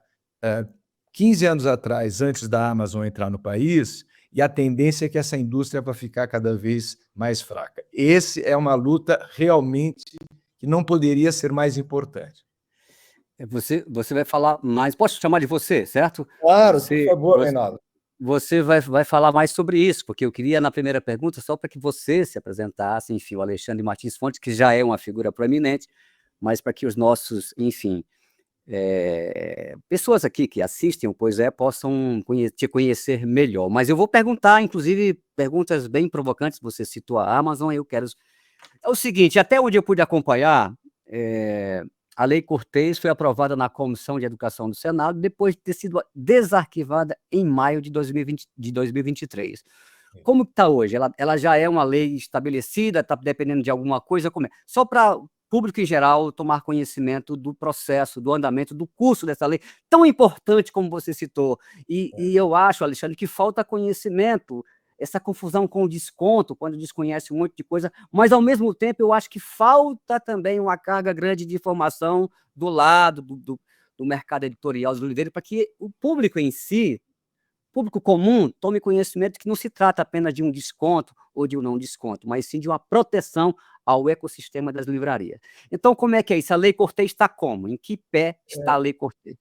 15 anos atrás, antes da Amazon entrar no país, e a tendência é que essa indústria vai ficar cada vez mais fraca. Essa é uma luta realmente que não poderia ser mais importante. Você vai falar mais, posso chamar de você, certo? Claro, por Você favor, você Reinaldo. você vai falar mais sobre isso, porque eu queria, na primeira pergunta, só para que você se apresentasse, enfim, o Alexandre Martins Fontes, que já é uma figura proeminente, mas para que os nossos, enfim, pessoas aqui que assistem o Pois É possam te conhecer melhor. Mas eu vou perguntar, inclusive, perguntas bem provocantes, você citou a Amazon, eu quero... É o seguinte, até onde eu pude acompanhar, a Lei Cortez foi aprovada na Comissão de Educação do Senado, depois de ter sido desarquivada em maio de 2023. Como está hoje? Ela já é uma lei estabelecida, está dependendo de alguma coisa? Como é? Só para o público em geral tomar conhecimento do processo, do andamento, do curso dessa lei, tão importante como você citou. E eu acho, Alexandre, que falta conhecimento, essa confusão com o desconto, quando desconhece um monte de coisa, mas, ao mesmo tempo, eu acho que falta também uma carga grande de informação do lado do mercado editorial dos livreiros, para que o público em si, público comum, tome conhecimento que não se trata apenas de um desconto ou de um não desconto, mas sim de uma proteção ao ecossistema das livrarias. Então, como é que é isso? A Lei Cortez está como? Em que pé está a Lei Cortez?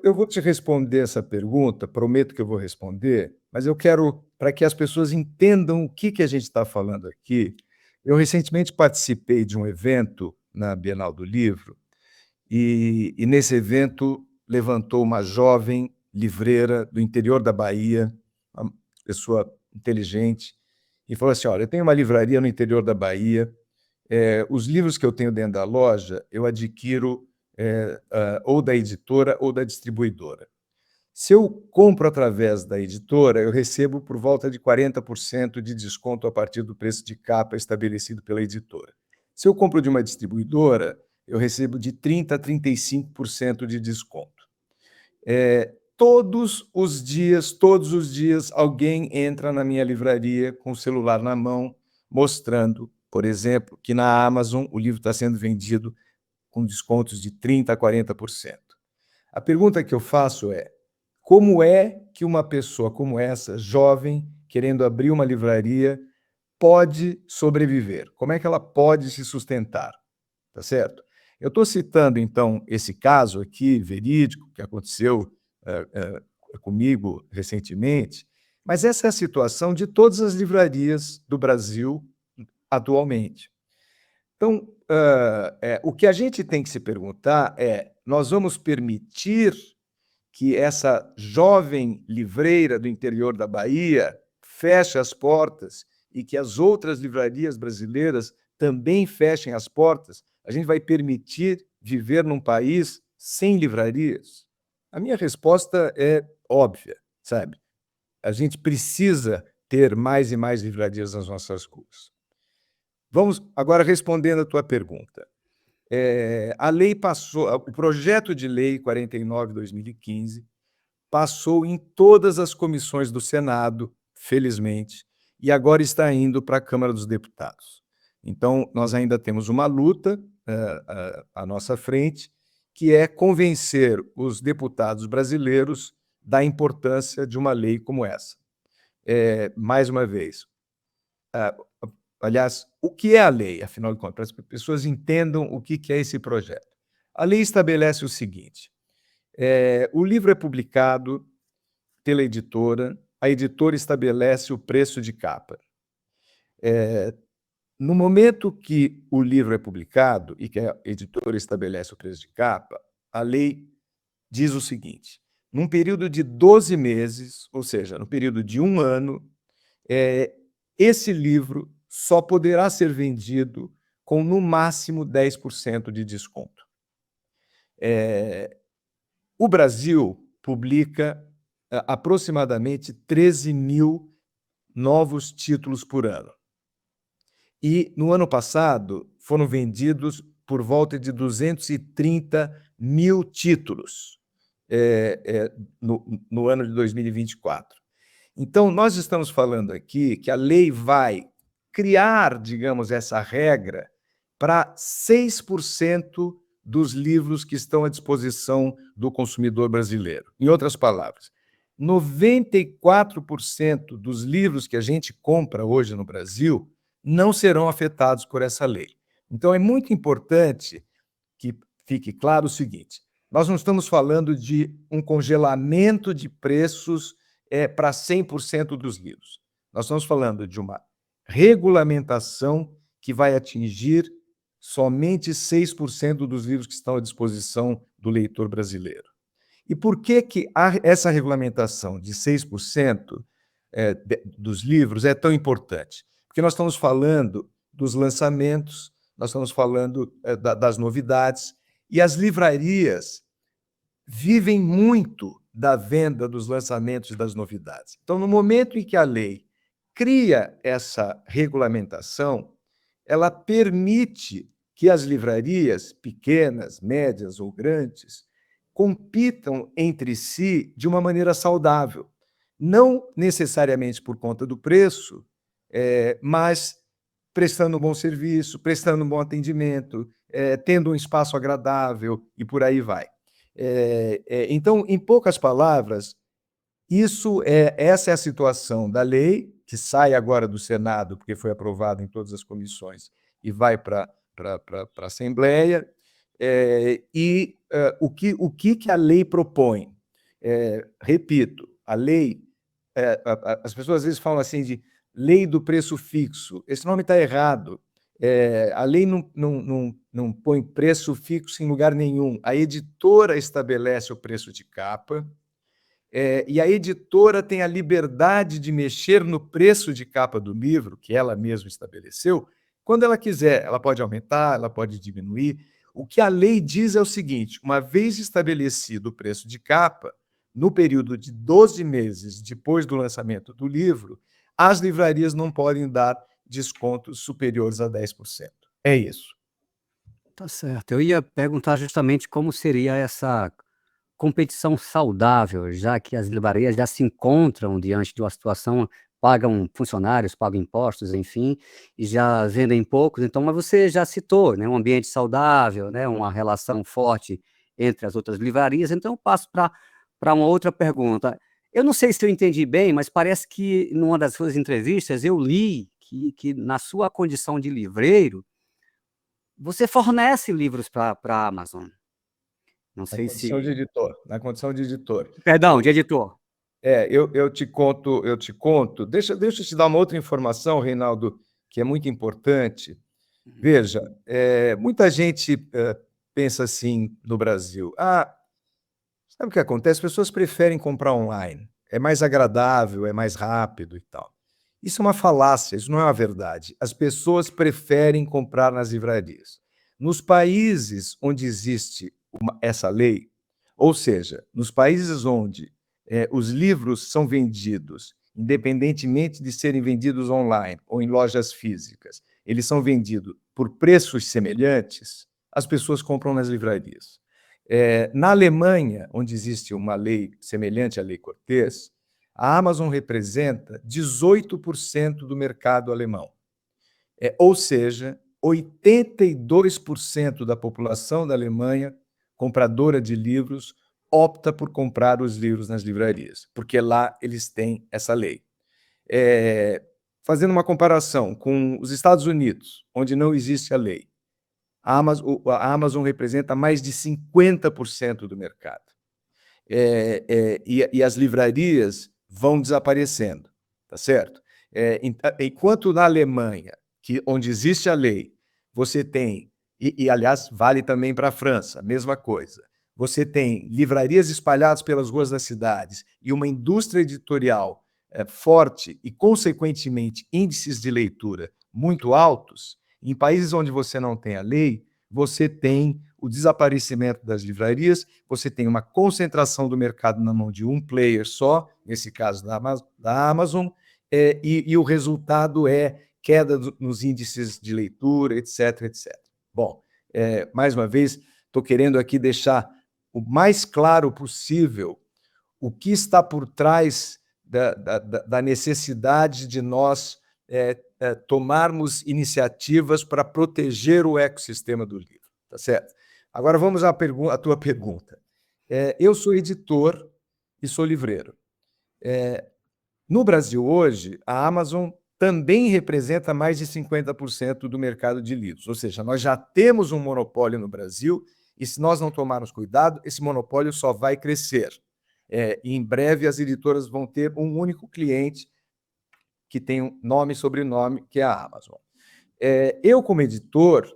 Eu vou te responder essa pergunta, prometo que eu vou responder, mas eu quero, para que as pessoas entendam o que a gente está falando aqui, eu recentemente participei de um evento na Bienal do Livro, e nesse evento levantou uma jovem livreira do interior da Bahia, uma pessoa inteligente, e falou assim: olha, eu tenho uma livraria no interior da Bahia, os livros que eu tenho dentro da loja, eu adquiro ou da editora ou da distribuidora. Se eu compro através da editora, eu recebo por volta de 40% de desconto a partir do preço de capa estabelecido pela editora. Se eu compro de uma distribuidora, eu recebo de 30% a 35% de desconto. Todos os dias, alguém entra na minha livraria com o celular na mão, mostrando, por exemplo, que na Amazon o livro está sendo vendido com descontos de 30% a 40%. A pergunta que eu faço é: como é que uma pessoa como essa, jovem, querendo abrir uma livraria, pode sobreviver? Como é que ela pode se sustentar? Tá certo? Eu estou citando, então, esse caso aqui, verídico, que aconteceu comigo recentemente, mas essa é a situação de todas as livrarias do Brasil atualmente. Então, o que a gente tem que se perguntar é: nós vamos permitir que essa jovem livreira do interior da Bahia feche as portas e que as outras livrarias brasileiras também fechem as portas? A gente vai permitir viver num país sem livrarias? A minha resposta é óbvia, sabe? A gente precisa ter mais e mais livrarias nas nossas ruas. Vamos agora respondendo a tua pergunta. A lei passou, o projeto de lei 49/2015 passou em todas as comissões do Senado, felizmente, e agora está indo para a Câmara dos Deputados. Então, nós ainda temos uma luta à nossa frente, que é convencer os deputados brasileiros da importância de uma lei como essa. Mais uma vez, aliás, o que é a lei, afinal de contas, para as pessoas entendam o que é esse projeto. A lei estabelece o seguinte: o livro é publicado pela editora, a editora estabelece o preço de capa. no momento que o livro é publicado e que a editora estabelece o preço de capa, a lei diz o seguinte: num período de 12 meses, ou seja, no período de 1 ano, esse livro só poderá ser vendido com, no máximo, 10% de desconto. O Brasil publica aproximadamente 13 mil novos títulos por ano. E, no ano passado, foram vendidos por volta de 230 mil títulos no ano de 2024. Então, nós estamos falando aqui que a lei vai criar, digamos, essa regra para 6% dos livros que estão à disposição do consumidor brasileiro. Em outras palavras, 94% dos livros que a gente compra hoje no Brasil não serão afetados por essa lei. Então, é muito importante que fique claro o seguinte: nós não estamos falando de um congelamento de preços para 100% dos livros. Nós estamos falando de uma regulamentação que vai atingir somente 6% dos livros que estão à disposição do leitor brasileiro. E por que essa regulamentação de 6% dos livros é tão importante? Porque nós estamos falando dos lançamentos, nós estamos falando das novidades, e as livrarias vivem muito da venda dos lançamentos e das novidades. Então, no momento em que a lei cria essa regulamentação, ela permite que as livrarias, pequenas, médias ou grandes, compitam entre si de uma maneira saudável. Não necessariamente por conta do preço, mas prestando um bom serviço, prestando um bom atendimento, tendo um espaço agradável e por aí vai. Então, em poucas palavras, essa é a situação da lei, que sai agora do Senado, porque foi aprovada em todas as comissões, e vai para a Assembleia. O que a lei propõe? Repito, a lei... as pessoas às vezes falam assim de lei do preço fixo. Esse nome está errado. A lei não põe preço fixo em lugar nenhum. A editora estabelece o preço de capa, e a editora tem a liberdade de mexer no preço de capa do livro, que ela mesma estabeleceu, quando ela quiser. Ela pode aumentar, ela pode diminuir. O que a lei diz é o seguinte: uma vez estabelecido o preço de capa, no período de 12 meses depois do lançamento do livro, as livrarias não podem dar descontos superiores a 10%. É isso. Tá certo. Eu ia perguntar justamente como seria essa competição saudável, já que as livrarias já se encontram diante de uma situação, pagam funcionários, pagam impostos, enfim, e já vendem poucos. Então, mas você já citou, né, um ambiente saudável, né, uma relação forte entre as outras livrarias. Então, eu passo para uma outra pergunta. Eu não sei se eu entendi bem, mas parece que numa das suas entrevistas eu li que na sua condição de livreiro, você fornece livros para a Amazon. Não sei se... Na condição de editor. Perdão, de editor. Eu te conto. Deixa eu te dar uma outra informação, Reinaldo, que é muito importante. Veja, muita gente pensa assim no Brasil: sabe o que acontece? As pessoas preferem comprar online. É mais agradável, é mais rápido e tal. Isso é uma falácia, isso não é uma verdade. As pessoas preferem comprar nas livrarias. Nos países onde existe essa lei, ou seja, nos países onde os livros são vendidos, independentemente de serem vendidos online ou em lojas físicas, eles são vendidos por preços semelhantes, as pessoas compram nas livrarias. Na Alemanha, onde existe uma lei semelhante à Lei Cortês, a Amazon representa 18% do mercado alemão. Ou seja, 82% da população da Alemanha, compradora de livros, opta por comprar os livros nas livrarias, porque lá eles têm essa lei. Fazendo uma comparação com os Estados Unidos, onde não existe a lei, a Amazon representa mais de 50% do mercado. E as livrarias vão desaparecendo, tá certo? Enquanto na Alemanha, onde existe a lei, você tem, aliás, vale também para a França, a mesma coisa. Você tem livrarias espalhadas pelas ruas das cidades e uma indústria editorial forte e, consequentemente, índices de leitura muito altos. Em países onde você não tem a lei, você tem o desaparecimento das livrarias, você tem uma concentração do mercado na mão de um player só, nesse caso da Amazon, e o resultado é queda nos índices de leitura, etc, etc. Bom, mais uma vez, estou querendo aqui deixar o mais claro possível o que está por trás da necessidade de nós tomarmos iniciativas para proteger o ecossistema do livro, tá certo? Agora vamos à tua pergunta. Eu sou editor e sou livreiro. No Brasil hoje, a Amazon também representa mais de 50% do mercado de livros, ou seja, nós já temos um monopólio no Brasil e, se nós não tomarmos cuidado, esse monopólio só vai crescer. E em breve as editoras vão ter um único cliente que tem um nome e sobrenome, que é a Amazon. Eu, como editor,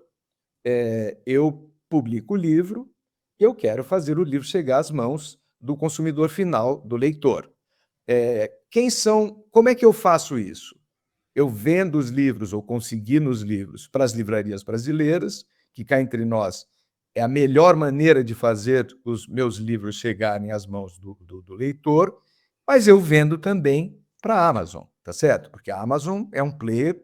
eu publico o livro, eu quero fazer o livro chegar às mãos do consumidor final, do leitor. Como é que eu faço isso? Eu vendo os livros, ou consigno os livros, para as livrarias brasileiras, que cá entre nós é a melhor maneira de fazer os meus livros chegarem às mãos do leitor, mas eu vendo também para a Amazon, tá certo? Porque a Amazon é um player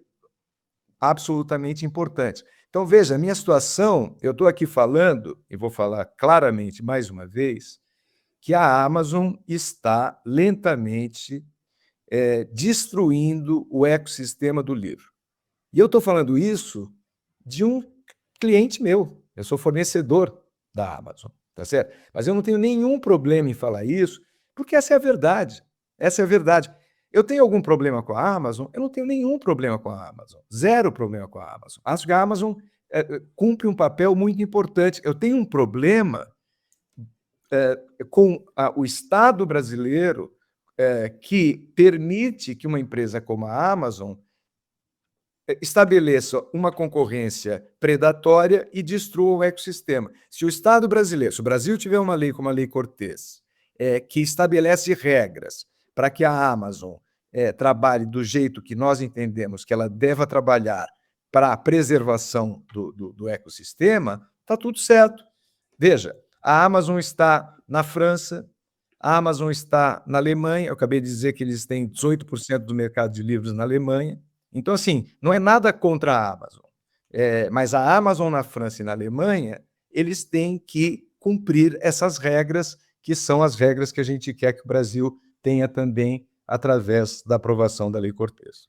absolutamente importante. Então, veja, a minha situação, eu estou aqui falando, e vou falar claramente mais uma vez, que a Amazon está lentamente destruindo o ecossistema do livro. E eu estou falando isso de um cliente meu. Eu sou fornecedor da Amazon, tá certo? Mas eu não tenho nenhum problema em falar isso, porque essa é a verdade. Essa é a verdade. Eu tenho algum problema com a Amazon? Eu não tenho nenhum problema com a Amazon. Zero problema com a Amazon. Acho que a Amazon cumpre um papel muito importante. Eu tenho um problema com o Estado brasileiro que permite que uma empresa como a Amazon estabeleça uma concorrência predatória e destrua o ecossistema. Se o Estado brasileiro, se o Brasil tiver uma lei como a Lei Cortês, que estabelece regras para que a Amazon trabalhe do jeito que nós entendemos que ela deva trabalhar para a preservação do ecossistema, está tudo certo. Veja, a Amazon está na França, a Amazon está na Alemanha, eu acabei de dizer que eles têm 18% do mercado de livros na Alemanha. Então, assim, não é nada contra a Amazon, mas a Amazon na França e na Alemanha, eles têm que cumprir essas regras, que são as regras que a gente quer que o Brasil tenha também através da aprovação da Lei Cortês.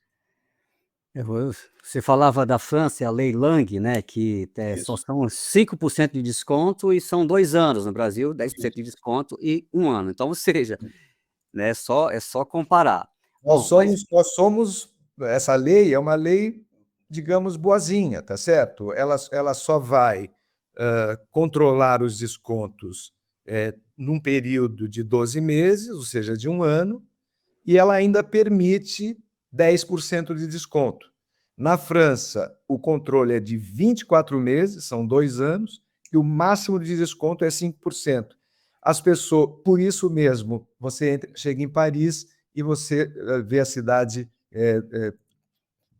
Você falava da França, a Lei Lang, né, que só Isso. são 5% de desconto e são 2 anos. No Brasil, 10% de desconto e 1 ano. Então, ou seja, né, é só comparar. Nós Bom, mas somos, essa lei é uma lei, digamos, boazinha, tá certo? Ela só vai controlar os descontos num período de 12 meses, ou seja, de 1 ano, e ela ainda permite 10% de desconto. Na França, o controle é de 24 meses, são 2 anos, e o máximo de desconto é 5%. As pessoas, por isso mesmo, você chega em Paris e você vê a cidade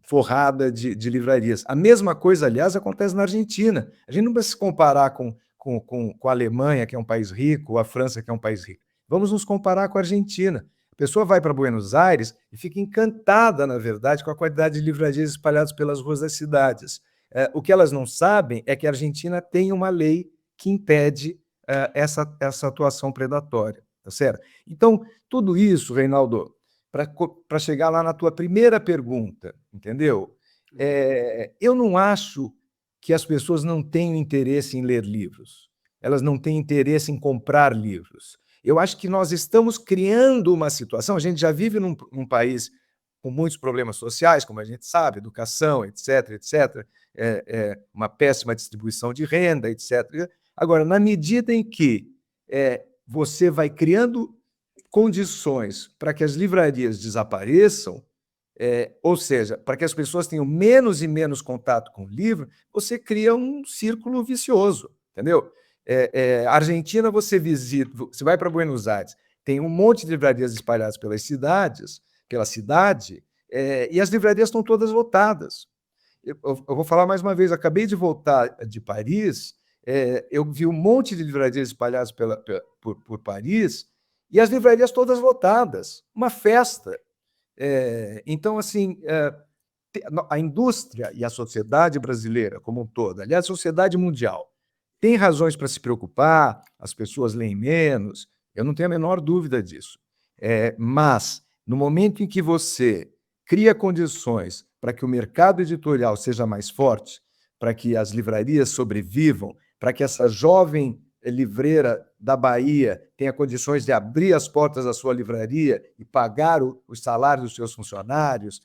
forrada de livrarias. A mesma coisa, aliás, acontece na Argentina. A gente não precisa se comparar com a Alemanha, que é um país rico, ou a França, que é um país rico. Vamos nos comparar com a Argentina. A pessoa vai para Buenos Aires e fica encantada, na verdade, com a quantidade de livrarias espalhadas pelas ruas das cidades. O que elas não sabem é que a Argentina tem uma lei que impede essa atuação predatória, tá certo? Então, tudo isso, Reinaldo, para chegar lá na tua primeira pergunta, entendeu? Eu não acho que as pessoas não tenham interesse em ler livros, elas não têm interesse em comprar livros. Eu acho que nós estamos criando uma situação, a gente já vive num país com muitos problemas sociais, como a gente sabe, educação, etc., etc., uma péssima distribuição de renda, etc. Agora, na medida em que você vai criando condições para que as livrarias desapareçam, Ou seja, para que as pessoas tenham menos e menos contato com o livro, você cria um círculo vicioso, entendeu? Argentina, você visita, você vai para Buenos Aires, tem um monte de livrarias espalhadas pelas cidades, pela cidade, e as livrarias estão todas lotadas. Eu vou falar mais uma vez, acabei de voltar de Paris, eu vi um monte de livrarias espalhadas por Paris, e as livrarias todas lotadas, uma festa. Então, assim, a indústria e a sociedade brasileira como um todo, aliás, a sociedade mundial, tem razões para se preocupar, as pessoas leem menos, eu não tenho a menor dúvida disso. Mas, no momento em que você cria condições para que o mercado editorial seja mais forte, para que as livrarias sobrevivam, para que essa jovem livreira da Bahia tenha condições de abrir as portas da sua livraria e pagar os salários dos seus funcionários,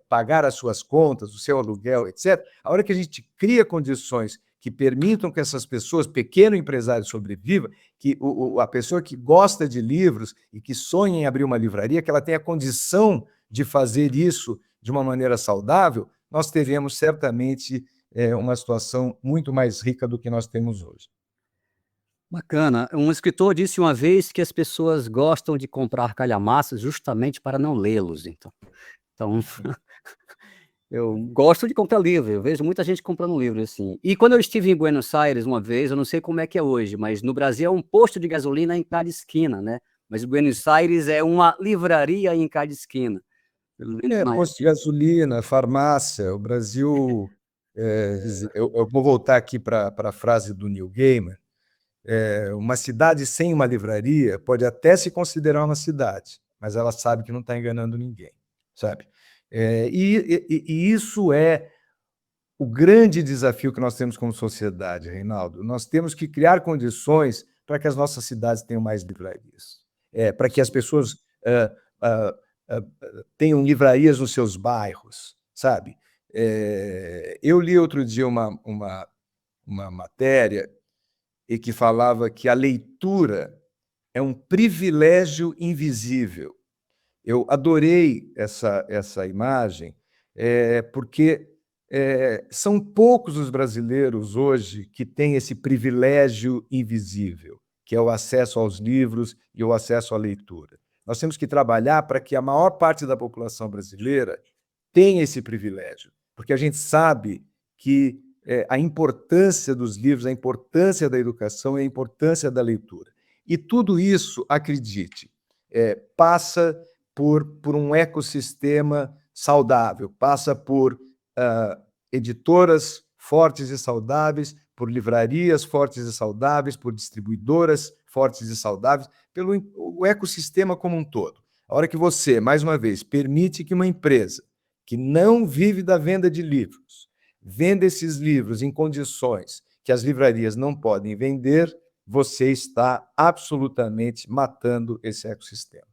pagar as suas contas, o seu aluguel, etc. A hora que a gente cria condições que permitam que essas pessoas, pequeno empresário, sobrevivam, que a pessoa que gosta de livros e que sonha em abrir uma livraria, que ela tenha condição de fazer isso de uma maneira saudável, nós teremos certamente uma situação muito mais rica do que nós temos hoje. Bacana. Um escritor disse uma vez que as pessoas gostam de comprar calhamaços justamente para não lê-los, então. Então, eu gosto de comprar livro, eu vejo muita gente comprando livro, assim. E quando eu estive em Buenos Aires uma vez, eu não sei como é que é hoje, mas no Brasil é um posto de gasolina em cada esquina, né? Mas Buenos Aires é uma livraria em cada esquina. Pelo menos na Posto de gasolina, farmácia, o Brasil. Eu vou voltar aqui para a frase do Neil Gaiman. Uma cidade sem uma livraria pode até se considerar uma cidade, mas ela sabe que não está enganando ninguém, sabe? E isso é o grande desafio que nós temos como sociedade, Reinaldo. Nós temos que criar condições para que as nossas cidades tenham mais livrarias, para que as pessoas tenham livrarias nos seus bairros, sabe? Eu li outro dia uma matéria e que falava que a leitura é um privilégio invisível. Eu adorei essa imagem, porque são poucos os brasileiros hoje que têm esse privilégio invisível, que é o acesso aos livros e o acesso à leitura. Nós temos que trabalhar para que a maior parte da população brasileira tenha esse privilégio, porque a gente sabe que a importância dos livros, a importância da educação e a importância da leitura. E tudo isso, acredite, passa por um ecossistema saudável, passa por editoras fortes e saudáveis, por livrarias fortes e saudáveis, por distribuidoras fortes e saudáveis, pelo o ecossistema como um todo. A hora que você, mais uma vez, permite que uma empresa que não vive da venda de livros, venda esses livros em condições que as livrarias não podem vender, você está absolutamente matando esse ecossistema.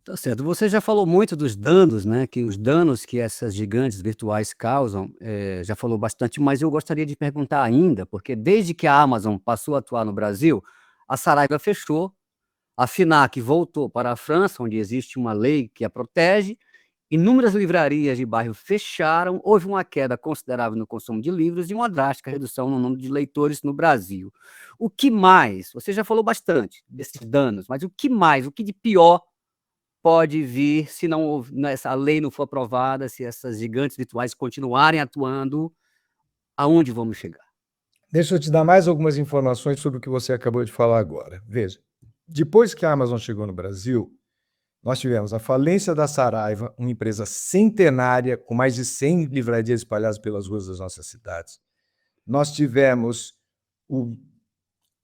Tá certo. Você já falou muito dos danos, né, que os danos que essas gigantes virtuais causam, já falou bastante, mas eu gostaria de perguntar ainda, porque desde que a Amazon passou a atuar no Brasil, a Saraiva fechou, a Fnac voltou para a França, onde existe uma lei que a protege, inúmeras livrarias de bairro fecharam, houve uma queda considerável no consumo de livros e uma drástica redução no número de leitores no Brasil. O que mais? Você já falou bastante desses danos, mas o que mais, o que de pior pode vir se essa lei não for aprovada, se essas gigantes virtuais continuarem atuando, aonde vamos chegar? Deixa eu te dar mais algumas informações sobre o que você acabou de falar agora. Veja, depois que a Amazon chegou no Brasil, nós tivemos a falência da Saraiva, uma empresa centenária, com mais de 100 livrarias espalhadas pelas ruas das nossas cidades. Nós tivemos o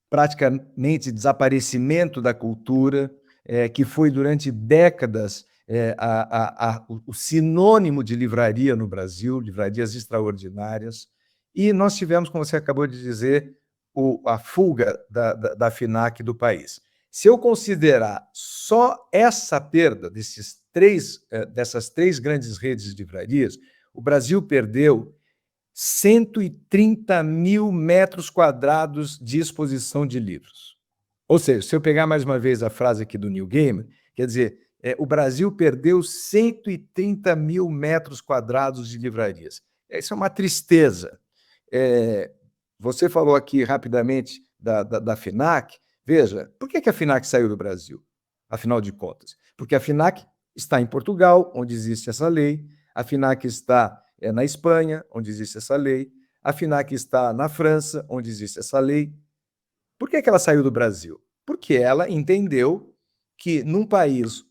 praticamente desaparecimento da cultura, que foi durante décadas o sinônimo de livraria no Brasil, livrarias extraordinárias. E nós tivemos, como você acabou de dizer, a fuga da Fnac do país. Se eu considerar só essa perda dessas três grandes redes de livrarias, o Brasil perdeu 130 mil metros quadrados de exposição de livros. Ou seja, se eu pegar mais uma vez a frase aqui do Neil Gaiman, quer dizer, o Brasil perdeu 130 mil metros quadrados de livrarias. Isso é uma tristeza. Você falou aqui rapidamente da FINAC. Veja, por que a FINAC saiu do Brasil, afinal de contas? Porque a FINAC está em Portugal, onde existe essa lei, a FINAC está na Espanha, onde existe essa lei, a FINAC está na França, onde existe essa lei. Por que ela saiu do Brasil? Porque ela entendeu que num país,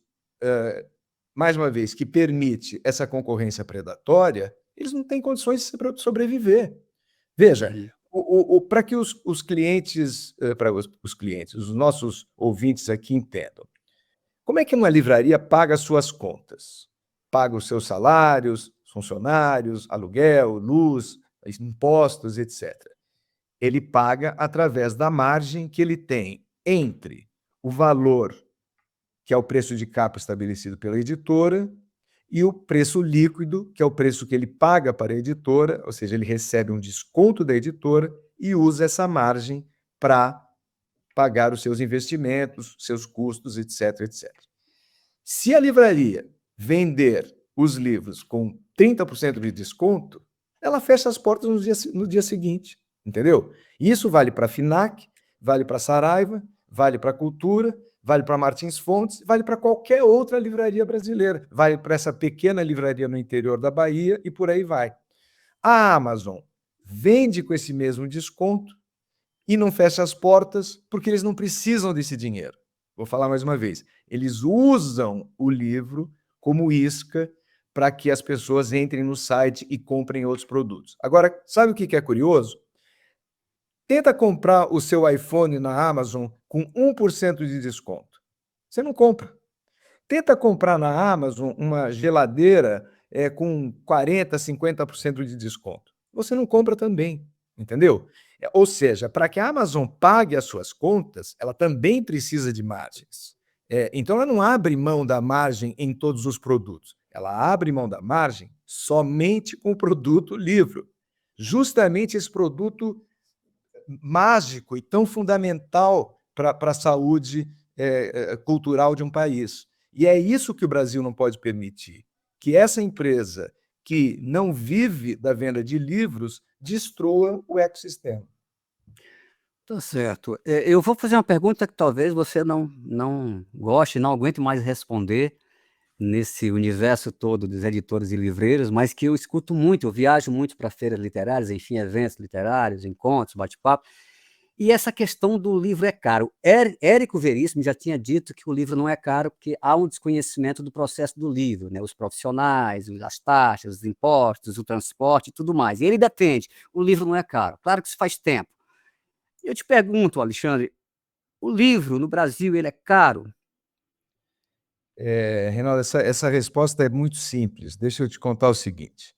mais uma vez, que permite essa concorrência predatória, eles não têm condições de sobreviver. Veja, para que os clientes, os nossos ouvintes aqui entendam, como é que uma livraria paga as suas contas? Paga os seus salários, funcionários, aluguel, luz, impostos, etc. Ele paga através da margem que ele tem entre o valor, que é o preço de capa estabelecido pela editora, e o preço líquido, que é o preço que ele paga para a editora, ou seja, ele recebe um desconto da editora e usa essa margem para pagar os seus investimentos, seus custos, etc, etc. Se a livraria vender os livros com 30% de desconto, ela fecha as portas no dia seguinte, entendeu? Isso vale para a FINAC, vale para a Saraiva, vale para a Cultura, vale para Martins Fontes, vale para qualquer outra livraria brasileira, vale para essa pequena livraria no interior da Bahia e por aí vai. A Amazon vende com esse mesmo desconto e não fecha as portas porque eles não precisam desse dinheiro. Vou falar mais uma vez. Eles usam o livro como isca para que as pessoas entrem no site e comprem outros produtos. Agora, sabe o que é curioso? Tenta comprar o seu iPhone na Amazon com 1% de desconto. Você não compra. Tenta comprar na Amazon uma geladeira com 40%, 50% de desconto. Você não compra também, entendeu? Ou seja, para que a Amazon pague as suas contas, ela também precisa de margens. Então, ela não abre mão da margem em todos os produtos. Ela abre mão da margem somente com o produto livro. Justamente esse produto mágico e tão fundamental para a saúde cultural de um país. E é isso que o Brasil não pode permitir, que essa empresa que não vive da venda de livros destrua o ecossistema. Tá certo. Eu vou fazer uma pergunta que talvez você não goste, não aguente mais responder nesse universo todo dos editores e livreiros, mas que eu escuto muito, eu viajo muito para feiras literárias, enfim, eventos literários, encontros, bate-papo, e essa questão do livro é caro. Érico Veríssimo já tinha dito que o livro não é caro porque há um desconhecimento do processo do livro, né? Os profissionais, as taxas, os impostos, o transporte e tudo mais. E ele defende, o livro não é caro. Claro que isso faz tempo. Eu te pergunto, Alexandre, o livro no Brasil ele é caro? Reinaldo, essa resposta é muito simples. Deixa eu te contar o seguinte.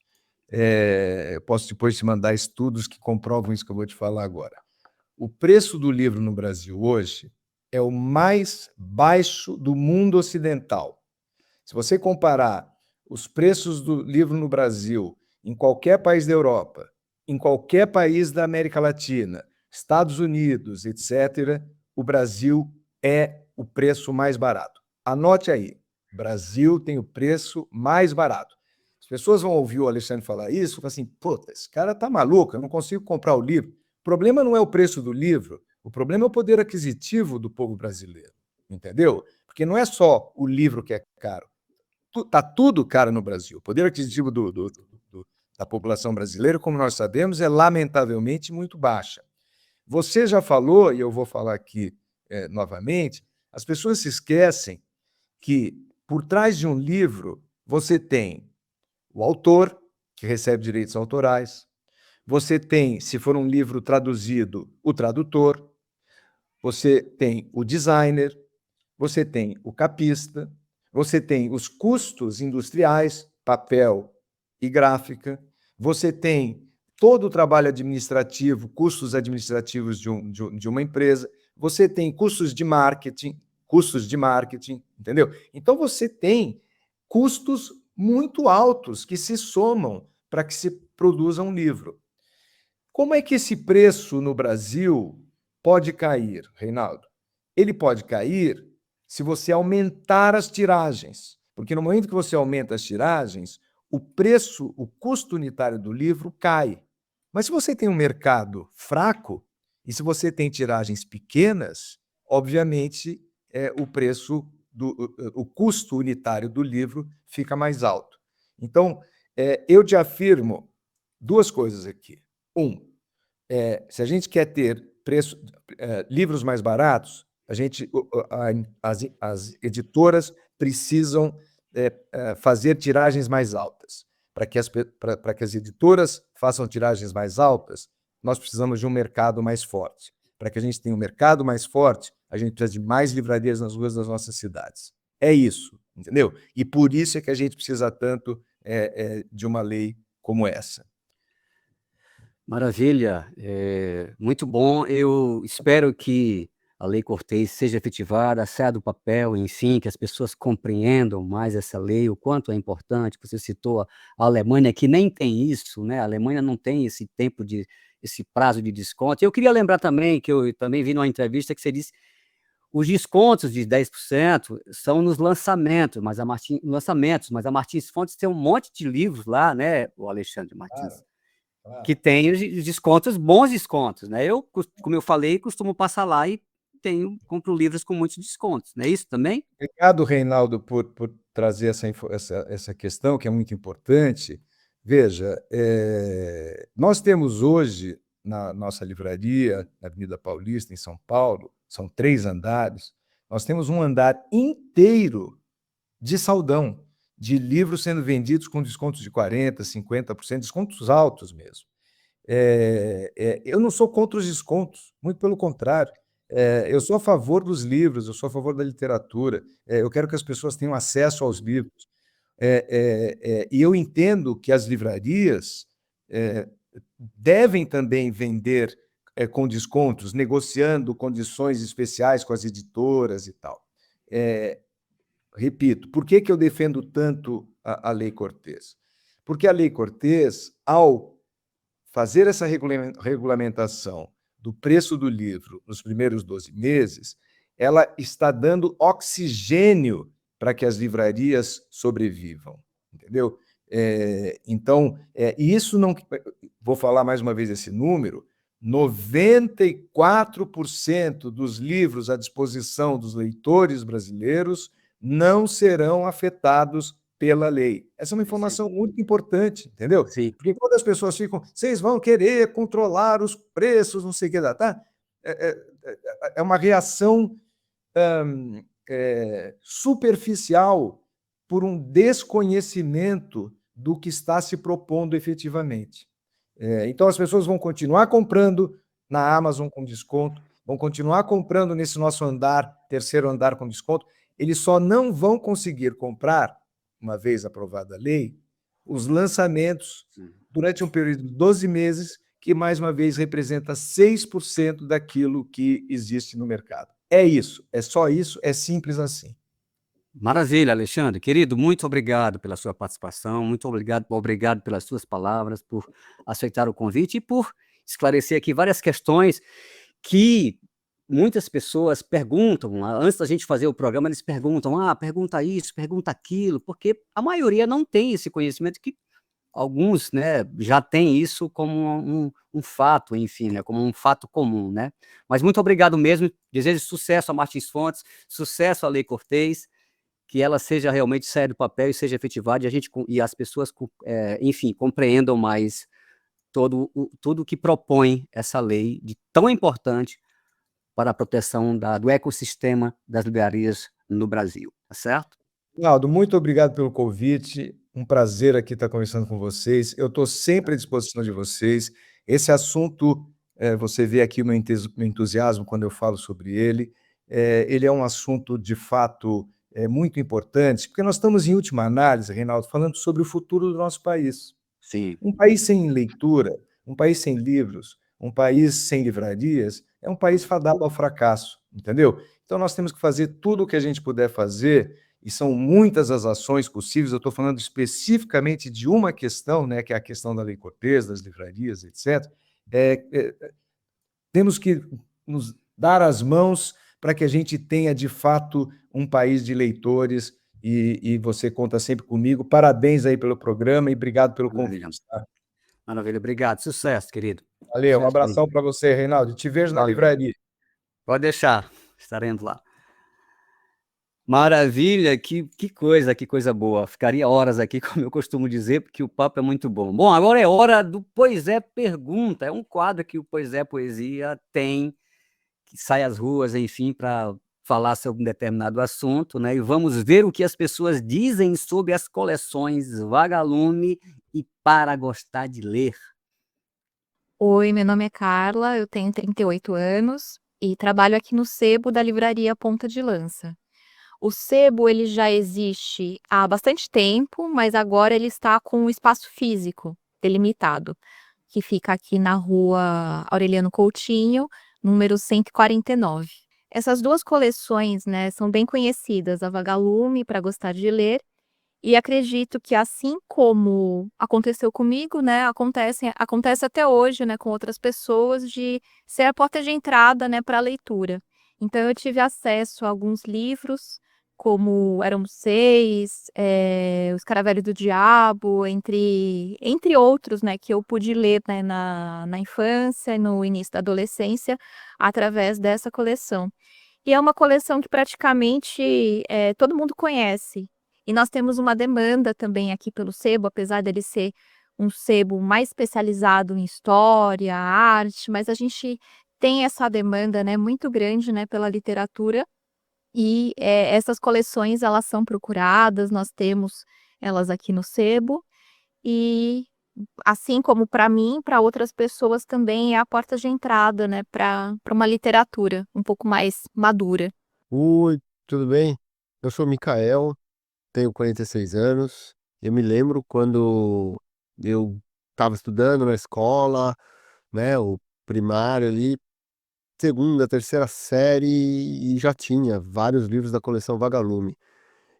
Eu posso depois te mandar estudos que comprovam isso que eu vou te falar agora. O preço do livro no Brasil hoje é o mais baixo do mundo ocidental. Se você comparar os preços do livro no Brasil em qualquer país da Europa, em qualquer país da América Latina, Estados Unidos, etc., o Brasil é o preço mais barato. Anote aí, Brasil tem o preço mais barato. As pessoas vão ouvir o Alexandre falar isso e falar assim, puta, esse cara tá maluco, eu não consigo comprar o livro. O problema não é o preço do livro, o problema é o poder aquisitivo do povo brasileiro, entendeu? Porque não é só o livro que é caro, tá tudo caro no Brasil. O poder aquisitivo da população brasileira, como nós sabemos, é lamentavelmente muito baixa. Você já falou, e eu vou falar aqui novamente, as pessoas se esquecem que por trás de um livro você tem o autor, que recebe direitos autorais, você tem, se for um livro traduzido, o tradutor, você tem o designer, você tem o capista, você tem os custos industriais, papel e gráfica, você tem todo o trabalho administrativo, custos administrativos de uma empresa, você tem custos de marketing, entendeu? Então você tem custos muito altos que se somam para que se produza um livro. Como é que esse preço no Brasil pode cair, Reinaldo? Ele pode cair se você aumentar as tiragens. Porque no momento que você aumenta as tiragens, o preço, o custo unitário do livro cai. Mas se você tem um mercado fraco e se você tem tiragens pequenas, obviamente o preço, o custo unitário do livro fica mais alto. Então, eu te afirmo duas coisas aqui. Se a gente quer ter livros mais baratos, as editoras precisam fazer tiragens mais altas. Para que as editoras façam tiragens mais altas, nós precisamos de um mercado mais forte. Para que a gente tenha um mercado mais forte, a gente precisa de mais livrarias nas ruas das nossas cidades. É isso, entendeu? E por isso é que a gente precisa tanto de uma lei como essa. Maravilha, muito bom. Eu espero que a Lei Cortês seja efetivada, saia do papel, enfim, que as pessoas compreendam mais essa lei, o quanto é importante. Você citou a Alemanha, que nem tem isso, né? A Alemanha não tem esse prazo de desconto. Eu queria lembrar também, que eu também vi numa entrevista que você disse, os descontos de 10% são nos lançamentos, mas a Martins Fontes tem um monte de livros lá, né, o Alexandre Martins? Que tem os descontos, bons descontos, né? Eu, como eu falei, costumo passar lá e compro livros com muitos descontos, não é isso também? Obrigado, Reinaldo, por trazer essa questão, que é muito importante. Veja, nós temos hoje, na nossa livraria, na Avenida Paulista, em São Paulo, são 3 andares, nós temos um andar inteiro de saldão, de livros sendo vendidos com descontos de 40%, 50%, descontos altos mesmo. Eu não sou contra os descontos, muito pelo contrário. Eu sou a favor dos livros, eu sou a favor da literatura, eu quero que as pessoas tenham acesso aos livros. E eu entendo que as livrarias devem também vender com descontos, negociando condições especiais com as editoras e tal. Repito, por que eu defendo tanto a Lei Cortês? Porque a Lei Cortês, ao fazer essa regulamentação do preço do livro nos primeiros 12 meses, ela está dando oxigênio para que as livrarias sobrevivam, entendeu? Então, isso não... Vou falar mais uma vez esse número, 94% dos livros à disposição dos leitores brasileiros não serão afetados pela lei. Essa é uma informação muito importante, entendeu? Sim. Porque quando as pessoas ficam, vocês vão querer controlar os preços, não sei o que, tá? É uma reação superficial por um desconhecimento do que está se propondo efetivamente. Então, as pessoas vão continuar comprando na Amazon com desconto, vão continuar comprando nesse nosso andar, terceiro andar com desconto, eles só não vão conseguir comprar, uma vez aprovada a lei, os lançamentos durante um período de 12 meses, que, mais uma vez, representa 6% daquilo que existe no mercado. É isso, é só isso, é simples assim. Maravilha, Alexandre. Querido, muito obrigado pela sua participação, muito obrigado pelas suas palavras, por aceitar o convite e por esclarecer aqui várias questões que muitas pessoas perguntam, antes da gente fazer o programa, eles perguntam, pergunta isso, pergunta aquilo, porque a maioria não tem esse conhecimento, que alguns, né, já têm isso como um fato, enfim, né, como um fato comum, né? Mas muito obrigado mesmo, desejo sucesso a Martins Fontes, sucesso à Lei Cortês, que ela seja realmente saia do papel e seja efetivada, e as pessoas, enfim, compreendam mais tudo que propõe essa lei tão importante para a proteção do ecossistema das livrarias no Brasil, tá certo? Ronaldo, muito obrigado pelo convite, um prazer aqui estar conversando com vocês, eu estou sempre à disposição de vocês, esse assunto, você vê aqui o meu entusiasmo quando eu falo sobre ele é um assunto, de fato, muito importante, porque nós estamos, em última análise, Reinaldo, falando sobre o futuro do nosso país. Sim. Um país sem leitura, um país sem livros, um país sem livrarias, é um país fadado ao fracasso, entendeu? Então, nós temos que fazer tudo o que a gente puder fazer, e são muitas as ações possíveis, eu estou falando especificamente de uma questão, né, que é a questão da Lei Cortês, das livrarias, etc. Temos que nos dar as mãos para que a gente tenha, de fato, um país de leitores, e você conta sempre comigo. Parabéns aí pelo programa e obrigado pelo Maravilha. convite, tá? Maravilha, obrigado. Sucesso, querido. Valeu, um Sucesso aí. abração para você, Reinaldo. Te vejo na Valeu. livraria. Pode deixar, estaremos lá. Maravilha, que coisa boa. Ficaria horas aqui, como eu costumo dizer, porque o papo é muito bom. Bom, agora é hora do Pois é Pergunta. É um quadro que o Pois é Poesia tem, que sai às ruas, enfim, para falar sobre um determinado assunto, né? E vamos ver o que as pessoas dizem sobre as coleções Vagalume e Para Gostar de Ler. Oi, meu nome é Carla, eu tenho 38 anos e trabalho aqui no sebo da livraria Ponta de Lança. O sebo ele já existe há bastante tempo, mas agora ele está com um espaço físico delimitado, que fica aqui na rua Aureliano Coutinho, número 149. Essas duas coleções, né, são bem conhecidas, a Vagalume, Para Gostar de Ler, e acredito que assim como aconteceu comigo, né, acontece até hoje, né, com outras pessoas, de ser a porta de entrada, né, para a leitura. Então eu tive acesso a alguns livros, como Éramos Seis, O Escaravelho do Diabo, entre outros, né, que eu pude ler, né, na infância e no início da adolescência, através dessa coleção. E é uma coleção que praticamente, todo mundo conhece. E nós temos uma demanda também aqui pelo sebo, apesar dele ser um sebo mais especializado em história, arte, mas a gente tem essa demanda, né, muito grande, né, pela literatura. E, essas coleções elas são procuradas, nós temos elas aqui no sebo. E assim como para mim, para outras pessoas também é a porta de entrada, né, para uma literatura um pouco mais madura. Oi, tudo bem? Eu sou Micael, tenho 46 anos. Eu me lembro quando eu estava estudando na escola, né, o primário ali, segunda, terceira série, e já tinha vários livros da coleção Vagalume.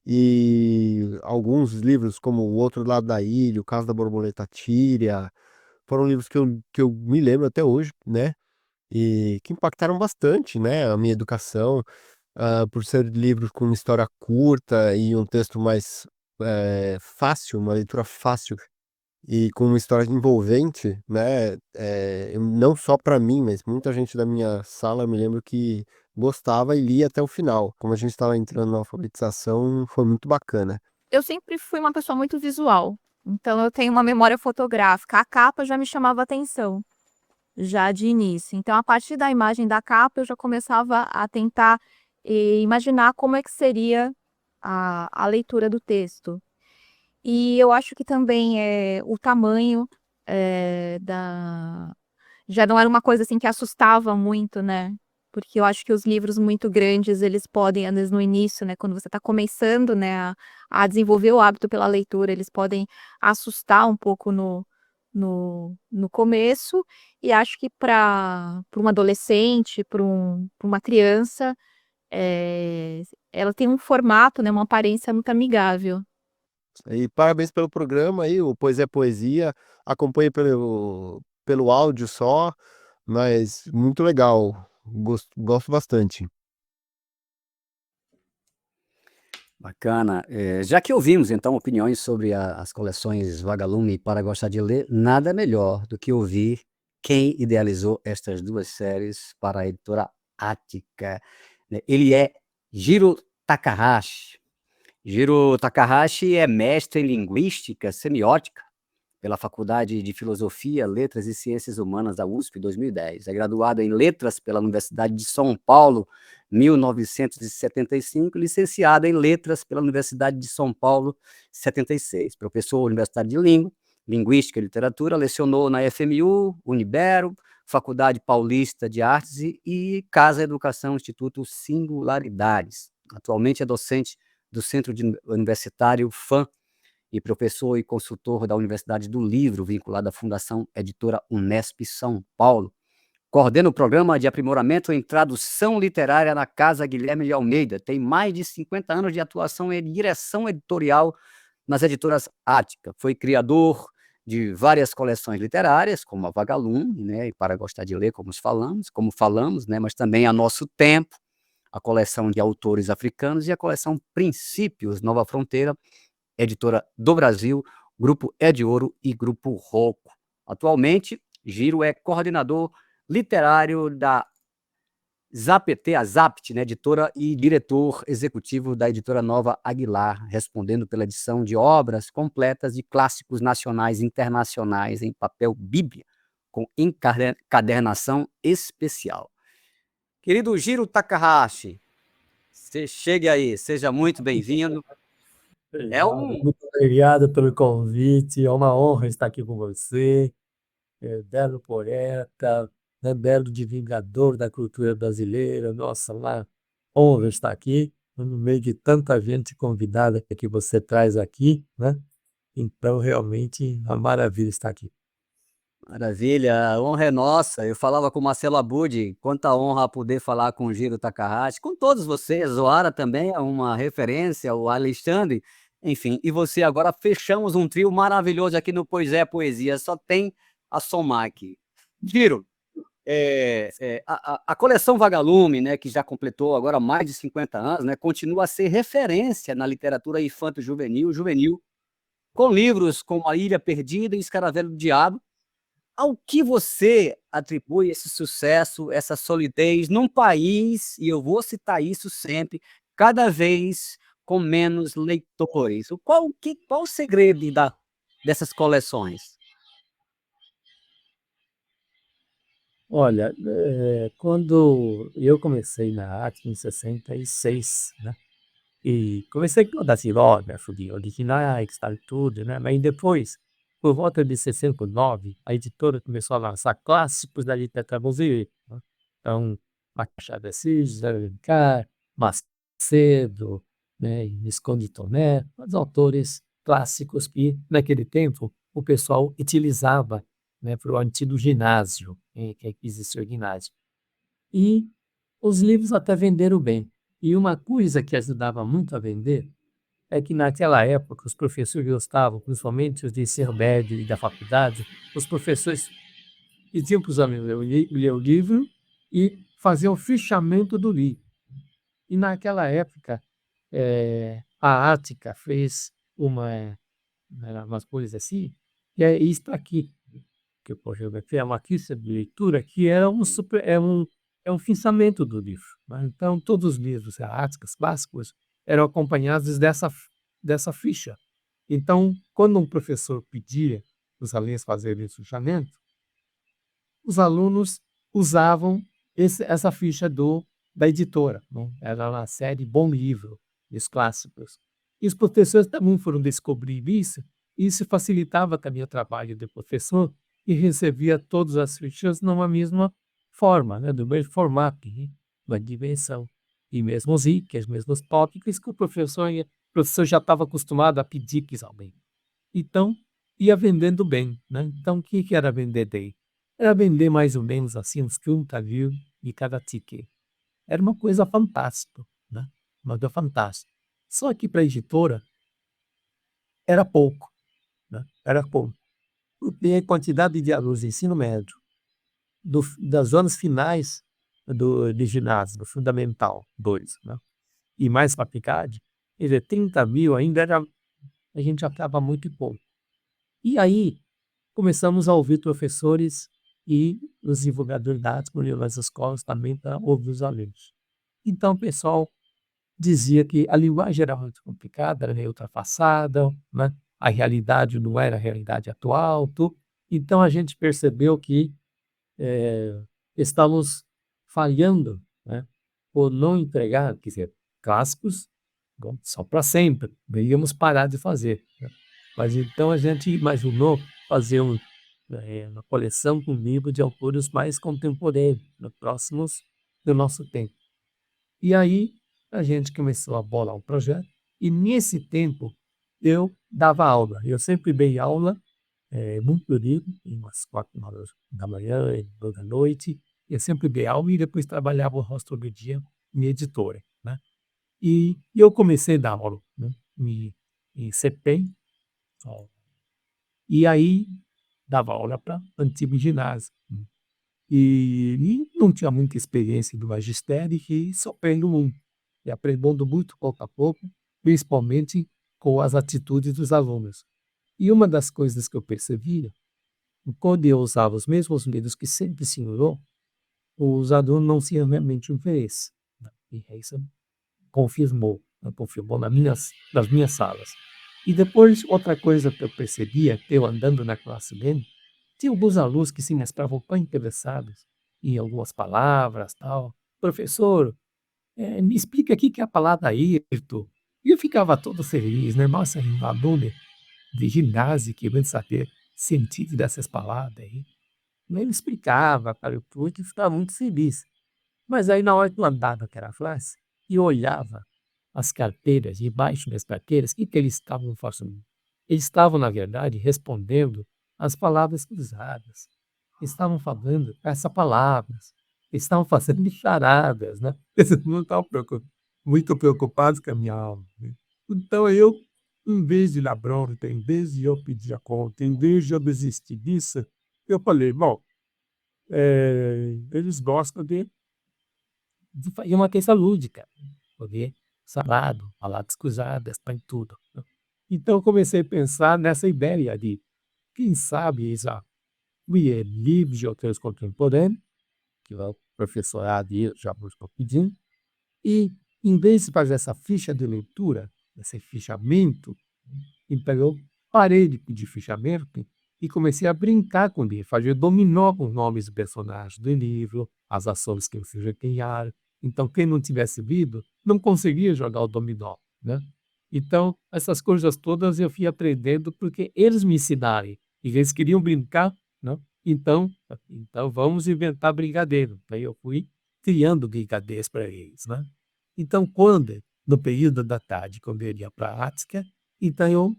E alguns livros, como O Outro Lado da Ilha, O Caso da Borboleta Tíria, foram livros que eu me lembro até hoje, né? E que impactaram bastante, né, a minha educação. Por ser livros com uma história curta e um texto mais fácil, uma leitura fácil e com uma história envolvente, né? Não só para mim, mas muita gente da minha sala, eu me lembro que gostava e lia até o final. Como a gente estava entrando na alfabetização, foi muito bacana. Eu sempre fui uma pessoa muito visual, então eu tenho uma memória fotográfica. A capa já me chamava atenção, já de início. Então, a partir da imagem da capa, eu já começava a tentar, imaginar como é que seria a leitura do texto. E eu acho que também, o tamanho, já não era uma coisa, assim, que assustava muito, né, porque eu acho que os livros muito grandes, eles podem, às vezes, no início, né, quando você está começando, né, a desenvolver o hábito pela leitura, eles podem assustar um pouco no começo, e acho que para um adolescente, para uma criança, ela tem um formato, né, uma aparência muito amigável. E parabéns pelo programa aí, o Pois é Poesia. Acompanhe pelo áudio só, mas muito legal. Gosto bastante. Bacana. Já que ouvimos, então, opiniões sobre as coleções Vagalume e Para Gostar de Ler, nada melhor do que ouvir quem idealizou estas duas séries para a editora Ática, né? Ele é Jiro Takahashi. Jiro Takahashi é mestre em linguística semiótica pela Faculdade de Filosofia, Letras e Ciências Humanas da USP, 2010. É graduado em Letras pela Universidade de São Paulo, 1975, licenciado em Letras pela Universidade de São Paulo, 76. Professor universitário de Língua, Linguística e Literatura, lecionou na FMU, Unibero, Faculdade Paulista de Artes e Casa Educação Instituto Singularidades. Atualmente é docente do Centro Universitário FAM, e professor e consultor da Universidade do Livro, vinculado à Fundação Editora Unesp São Paulo. Coordena o programa de aprimoramento em tradução literária na Casa Guilherme de Almeida. Tem mais de 50 anos de atuação em direção editorial nas editoras Ática. Foi criador de várias coleções literárias, como a Vagalume, né, e Para Gostar de Ler, como falamos, né, mas também A Nosso Tempo, a coleção de autores africanos e a coleção Princípios Nova Fronteira, editora do Brasil, Grupo É de Ouro e Grupo Rocco. Atualmente, Giro é coordenador literário da Zapt, a Zapt, né, editora, e diretor executivo da editora Nova Aguilar, respondendo pela edição de obras completas de clássicos nacionais e internacionais em papel bíblia, com encadernação especial. Querido Giro Takahashi, você chegue aí, seja muito bem-vindo. É Muito obrigado pelo convite, é uma honra estar aqui com você, belo poeta, né, belo divulgador da cultura brasileira. Nossa, uma honra estar aqui no meio de tanta gente convidada que você traz aqui, né? Então, realmente, uma maravilha estar aqui. Maravilha, a honra é nossa. Eu falava com o Marcelo Abud, quanta honra poder falar com o Giro Takahashi, com todos vocês. Zoara também é uma referência, o Alexandre, enfim. E você agora fechamos um trio maravilhoso aqui no Pois é Poesia, só tem a somar aqui. Giro, a coleção Vagalume, né, que já completou agora mais de 50 anos, né, continua a ser referência na literatura infanto-juvenil, com livros como A Ilha Perdida e Escaravelho do Diabo. Ao que você atribui esse sucesso, essa solidez num país, e eu vou citar isso sempre, cada vez com menos leitores? Qual o segredo dessas coleções? Olha, quando eu comecei na arte em 66, né? E comecei com datilógrafo, de originais, tal, tudo, né? Mas depois, por volta de 69, a editora começou a lançar clássicos da literatura brasileira, né? Então, Machado de Assis, José de Alencar, Macedo, né? E Visconde de Tomé, os autores clássicos que, naquele tempo, o pessoal utilizava, né, para o antigo ginásio, que existia o ginásio. E os livros até venderam bem. E uma coisa que ajudava muito a vender é que naquela época os professores gostavam, principalmente os de ensino médio e da faculdade, os professores pediam para os alunos ler o livro e fazer o fichamento do livro. E naquela época, a Ática fez umas coisas assim, e é isso aqui, que eu fotografei, é uma ficha de leitura que é um fechamento do livro, né? Então, todos os livros áticos clássicos eram acompanhados dessa ficha. Então, quando um professor pedia os alunos fazerem o fechamento, os alunos usavam essa ficha da editora, né? Era uma série Bom Livro, dos clássicos. E os professores também foram descobrir isso, e isso facilitava também o trabalho do professor, e recebia todas as fichas numa mesma forma, né? Do mesmo formato, né? Uma dimensão. E mesmo os itens, mesmos tópicos que o professor já estava acostumado a pedir que alguém. Então, ia vendendo bem, né? Então, o que era vender bem? Era vender mais ou menos assim uns 30 mil de cada ticket. Era uma coisa fantástica, né? Uma coisa fantástica. Só que para a editora era pouco, né? Era pouco. Porque a quantidade de alunos de ensino médio, das zonas finais de ginásio, do Fundamental 2, né? E mais para aplicado, quer dizer, 30 mil ainda a gente já estava muito pouco. E aí começamos a ouvir professores e os divulgadores da arte nas escolas também para ouvir os alunos. Então o pessoal dizia que a linguagem era muito complicada, era meio ultrapassada, né? A realidade não era a realidade atual, tudo. Então a gente percebeu que estamos falhando, né, por não entregar, quer dizer, clássicos só para sempre, deveríamos parar de fazer, né? Mas então a gente imaginou fazer uma coleção com livros de autores mais contemporâneos, próximos do nosso tempo. E aí a gente começou a bolar um projeto, e nesse tempo eu dava aula. Eu sempre dei aula muito período, umas 4 horas da manhã, 2 da noite. Eu sempre dei aula e depois trabalhava o resto do dia em editora, né? E eu comecei a dar aula, né, em CPEM, e aí dava aula para antigo ginásio, né? E não tinha muita experiência do magistério e só aprendo muito. E aprendendo muito pouco a pouco, principalmente com as atitudes dos alunos. E uma das coisas que eu percebia, quando eu usava os mesmos livros que sempre se ensinou, os alunos não tinham realmente interesse, né? E isso confirmou, né? Confirmou nas minhas salas. E depois, outra coisa que eu percebia, eu andando na classe dele, tinha alguns alunos que se mostravam tão interessados em algumas palavras, tal. Professor, me explica aqui que é a palavra hirto. E eu ficava todo feliz, né? Nossa, um aluno de ginásio querendo saber o sentido dessas palavras aí. Ele explicava, cara, eu ficava muito feliz. Mas aí na hora que eu andava naquela classe e olhava as carteiras, debaixo das carteiras, o que que eles estavam fazendo? Eles estavam, na verdade, respondendo as palavras cruzadas. Eles estavam falando essas palavras. Eles estavam fazendo charadas, né? Eles não estavam muito preocupados com a minha aula, né? Então eu, em vez de dar bronca, em vez de eu pedir a conta, em vez de eu desistir disso, eu falei, bom, eles gostam de fazer uma terça lúdica, poder salado, palavras cruzadas, tem tudo, né. Então eu comecei a pensar nessa ideia de, quem sabe, já ler livros de autores contemporâneos, que o professorado e eu já buscou pedindo, e em vez de fazer essa ficha de leitura, esse fichamento, então eu parei de pedir fichamento e comecei a brincar com ele, fazer dominó com os nomes dos personagens do livro, as ações que eles se desempenharam. Então quem não tivesse lido não conseguia jogar o dominó, né. Então essas coisas todas eu fui aprendendo porque eles me ensinaram e eles queriam brincar, né. Então vamos inventar brincadeira. Aí eu fui criando brincadeiras para eles, né. Então quando, no período da tarde, quando eu ia para a Ática, então eu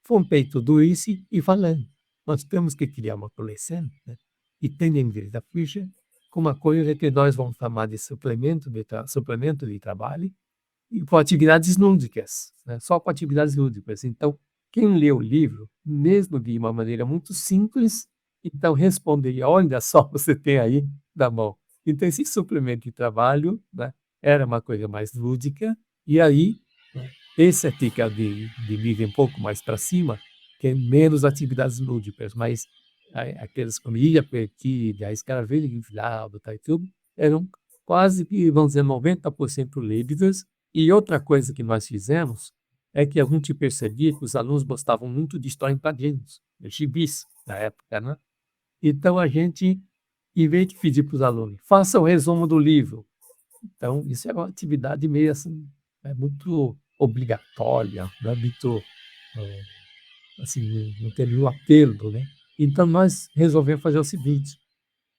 comprei tudo isso e falando, nós temos que criar uma coleção, né, e tendo em vez da ficha, com uma coisa que nós vamos chamar de suplemento de trabalho e com atividades lúdicas, né, só com atividades lúdicas. Então, quem lê o livro, mesmo de uma maneira muito simples, então responderia, olha só, você tem aí na mão. Então esse suplemento de trabalho, né, era uma coisa mais lúdica, e aí esse artigo de nível um pouco mais para cima, tem menos atividades lúdicas, mas aqueles como Ilha Perdida, A Escaravelha Enfiada, tá, e tudo, eram quase que, vamos dizer, 90% lúdicas. E outra coisa que nós fizemos é que a gente percebia que os alunos gostavam muito de história em quadrinhos, de gibis na época, né? Então a gente, em vez de pedir para os alunos, faça o resumo do livro. Então, isso é uma atividade meio assim, muito obrigatória, não é muito, assim, não tem nenhum apelo, né. Então nós resolvemos fazer o seguinte,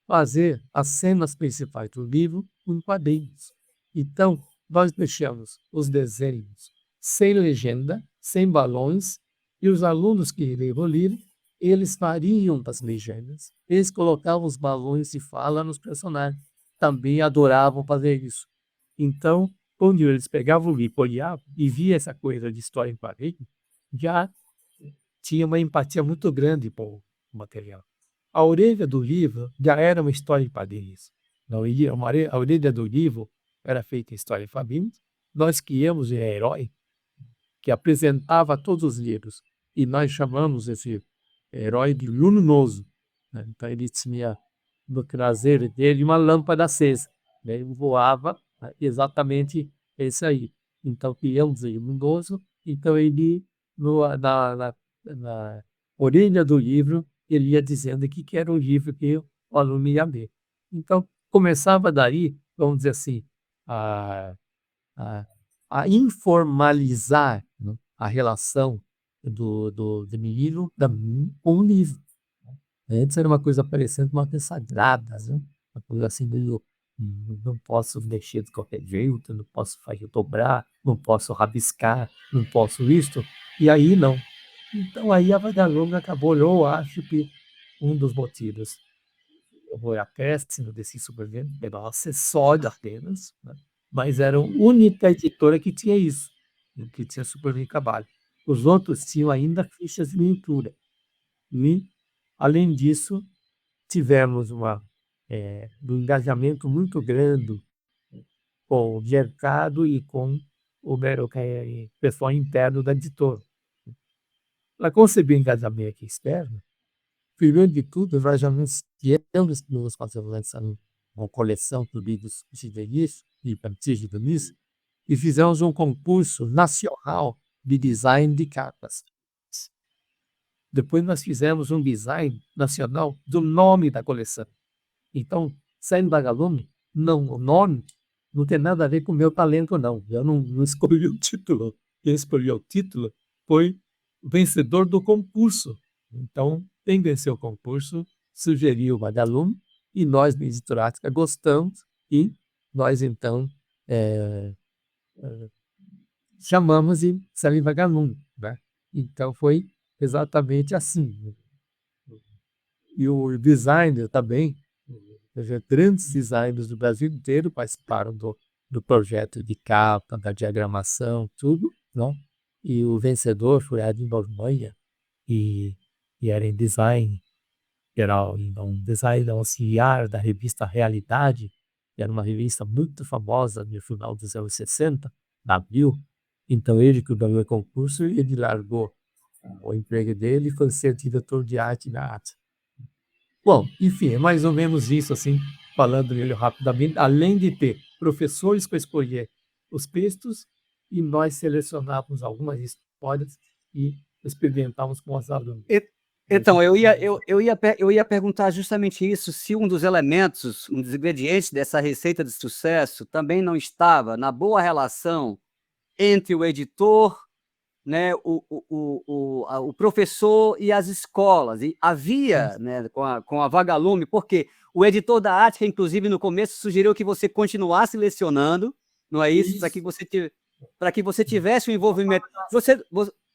fazer as cenas principais do livro em quadrinhos. Então, nós deixamos os desenhos sem legenda, sem balões, e os alunos que liam o livro, eles variam das legendas, eles colocavam os balões de fala nos personagens. Também adoravam fazer isso. Então, quando eles pegavam o livro, olhavam e via essa coisa de história em quadrinhos, já tinha uma empatia muito grande com o material. A orelha do livro já era uma história em quadrinhos. A orelha do livro era feita em história em quadrinhos. Nós criamos um herói que apresentava todos os livros. E nós chamamos esse herói de Luminoso, né? Então ele tinha no traseiro dele uma lâmpada acesa, né? Ele voava, né? Exatamente esse aí. Então criamos o Luminoso. Então ele, na orelha do livro, ele ia dizendo o que era o livro que o aluno ia ler. Então começava daí, vamos dizer assim, a a a informalizar, né, a relação do menino com o livro. Antes era uma coisa parecendo uma coisa sagrada, né, uma coisa assim meio, não posso mexer de qualquer jeito, não posso fazer dobrar, não posso rabiscar, não posso isto, e aí não. Então aí a vagalume acabou, eu acho que um dos motivos foi a péssima desse supervivente, era um acessório apenas, né, mas era a única editora que tinha isso, que tinha Superman Caballo. Os outros tinham ainda fichas de leitura. E, além disso, tivemos uma do engajamento muito grande com o mercado e com o pessoal interno da editora. Para conceber engajamento externo, primeiro de tudo, nós já nos fazendo lançando uma coleção de livros juvenis e infantis juvenis e fizemos um concurso nacional de design de capas. Depois nós fizemos um design nacional do nome da coleção. Então, Saindo Vagalume, o nome não tem nada a ver com o meu talento, não. Eu não escolhi o título. Quem escolheu o título foi o vencedor do concurso. Então, quem venceu o concurso sugeriu o Vagalume e nós, do Editorática, gostamos e nós, então, chamamos de Saindo Vagalume, né? Então, foi exatamente assim. E o designer também, grandes designers do Brasil inteiro participaram do projeto de capa, da diagramação, tudo, não? E o vencedor foi Edinaldo Manha, e era em design geral, um design auxiliar da revista Realidade, que era uma revista muito famosa no final dos anos 60, na Abril. Então ele que ganhou o concurso, ele largou o emprego dele e foi ser diretor de arte na arte. Bom, enfim, é mais ou menos isso, assim, falando nele rapidamente, além de ter professores para escolher os textos, e nós selecionávamos algumas histórias e experimentávamos com os alunos. Então, eu ia perguntar justamente isso, se um dos elementos, um dos ingredientes dessa receita de sucesso também não estava na boa relação entre o editor, né, o professor e as escolas. E havia, né, com a Vagalume, porque o editor da arte, que inclusive no começo sugeriu que você continuasse lecionando, não é isso? Para que você tivesse um envolvimento.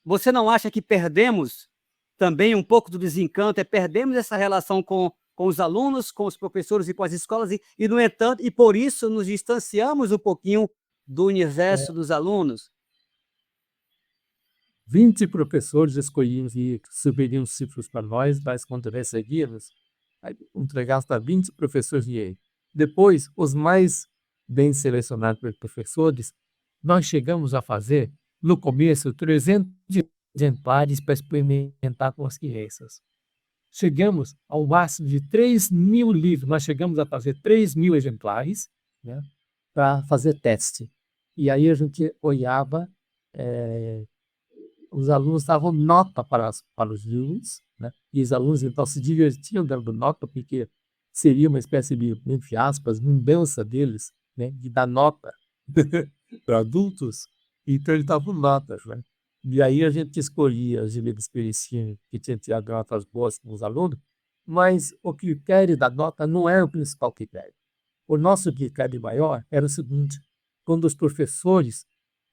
Você não acha que perdemos também um pouco do desencanto, perdemos essa relação com os alunos, com os professores e com as escolas, e no entanto, e por isso nos distanciamos um pouquinho do universo dos alunos? 20 professores escolhiam e subiriam cifras para nós, mas quando recebíamos, aí entregávamos para 20 professores e aí. Depois, os mais bem selecionados pelos professores, nós chegamos a fazer, no começo, 300 exemplares para experimentar com as crianças. Chegamos ao máximo de 3.000 livros, nós chegamos a fazer 3.000 exemplares, né, para fazer teste. E aí a gente olhava, os alunos davam nota para os livros, né? E os alunos então se divertiam dando nota, porque seria uma espécie de, entre aspas, vingança deles, né? De dar nota para adultos, então eles davam notas, né? E aí a gente escolhia os livros que tinham tirado notas boas com os alunos, mas o critério da nota não era o principal critério. O nosso critério maior era o seguinte: quando os professores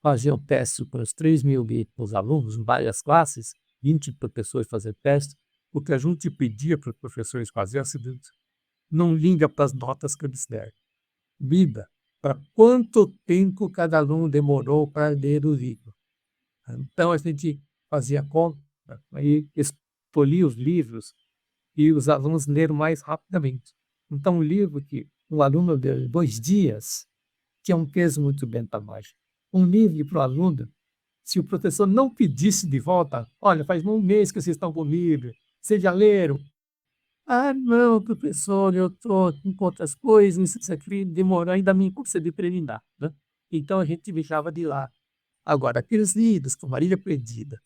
faziam teste com os 3.000 os alunos, em várias classes, 20 professores faziam teste, o que a gente pedia para os professores fazerem é o seguinte: não liga para as notas que eles deram. Liga para quanto tempo cada aluno demorou para ler o livro. Então a gente fazia conta, aí escolhia os livros e os alunos leram mais rapidamente. Então um livro que um aluno leu em 2 dias, que é um peso muito bem para nós. Um livro para o aluno, se o professor não pedisse de volta, olha, faz 1 mês que vocês estão com o livro, vocês já leram? Ah, não, professor, eu estou com outras coisas, isso aqui demorou, ainda me concedi para ele dar, né? Então a gente deixava de lá. Agora, aqueles livros com Marília Perdida,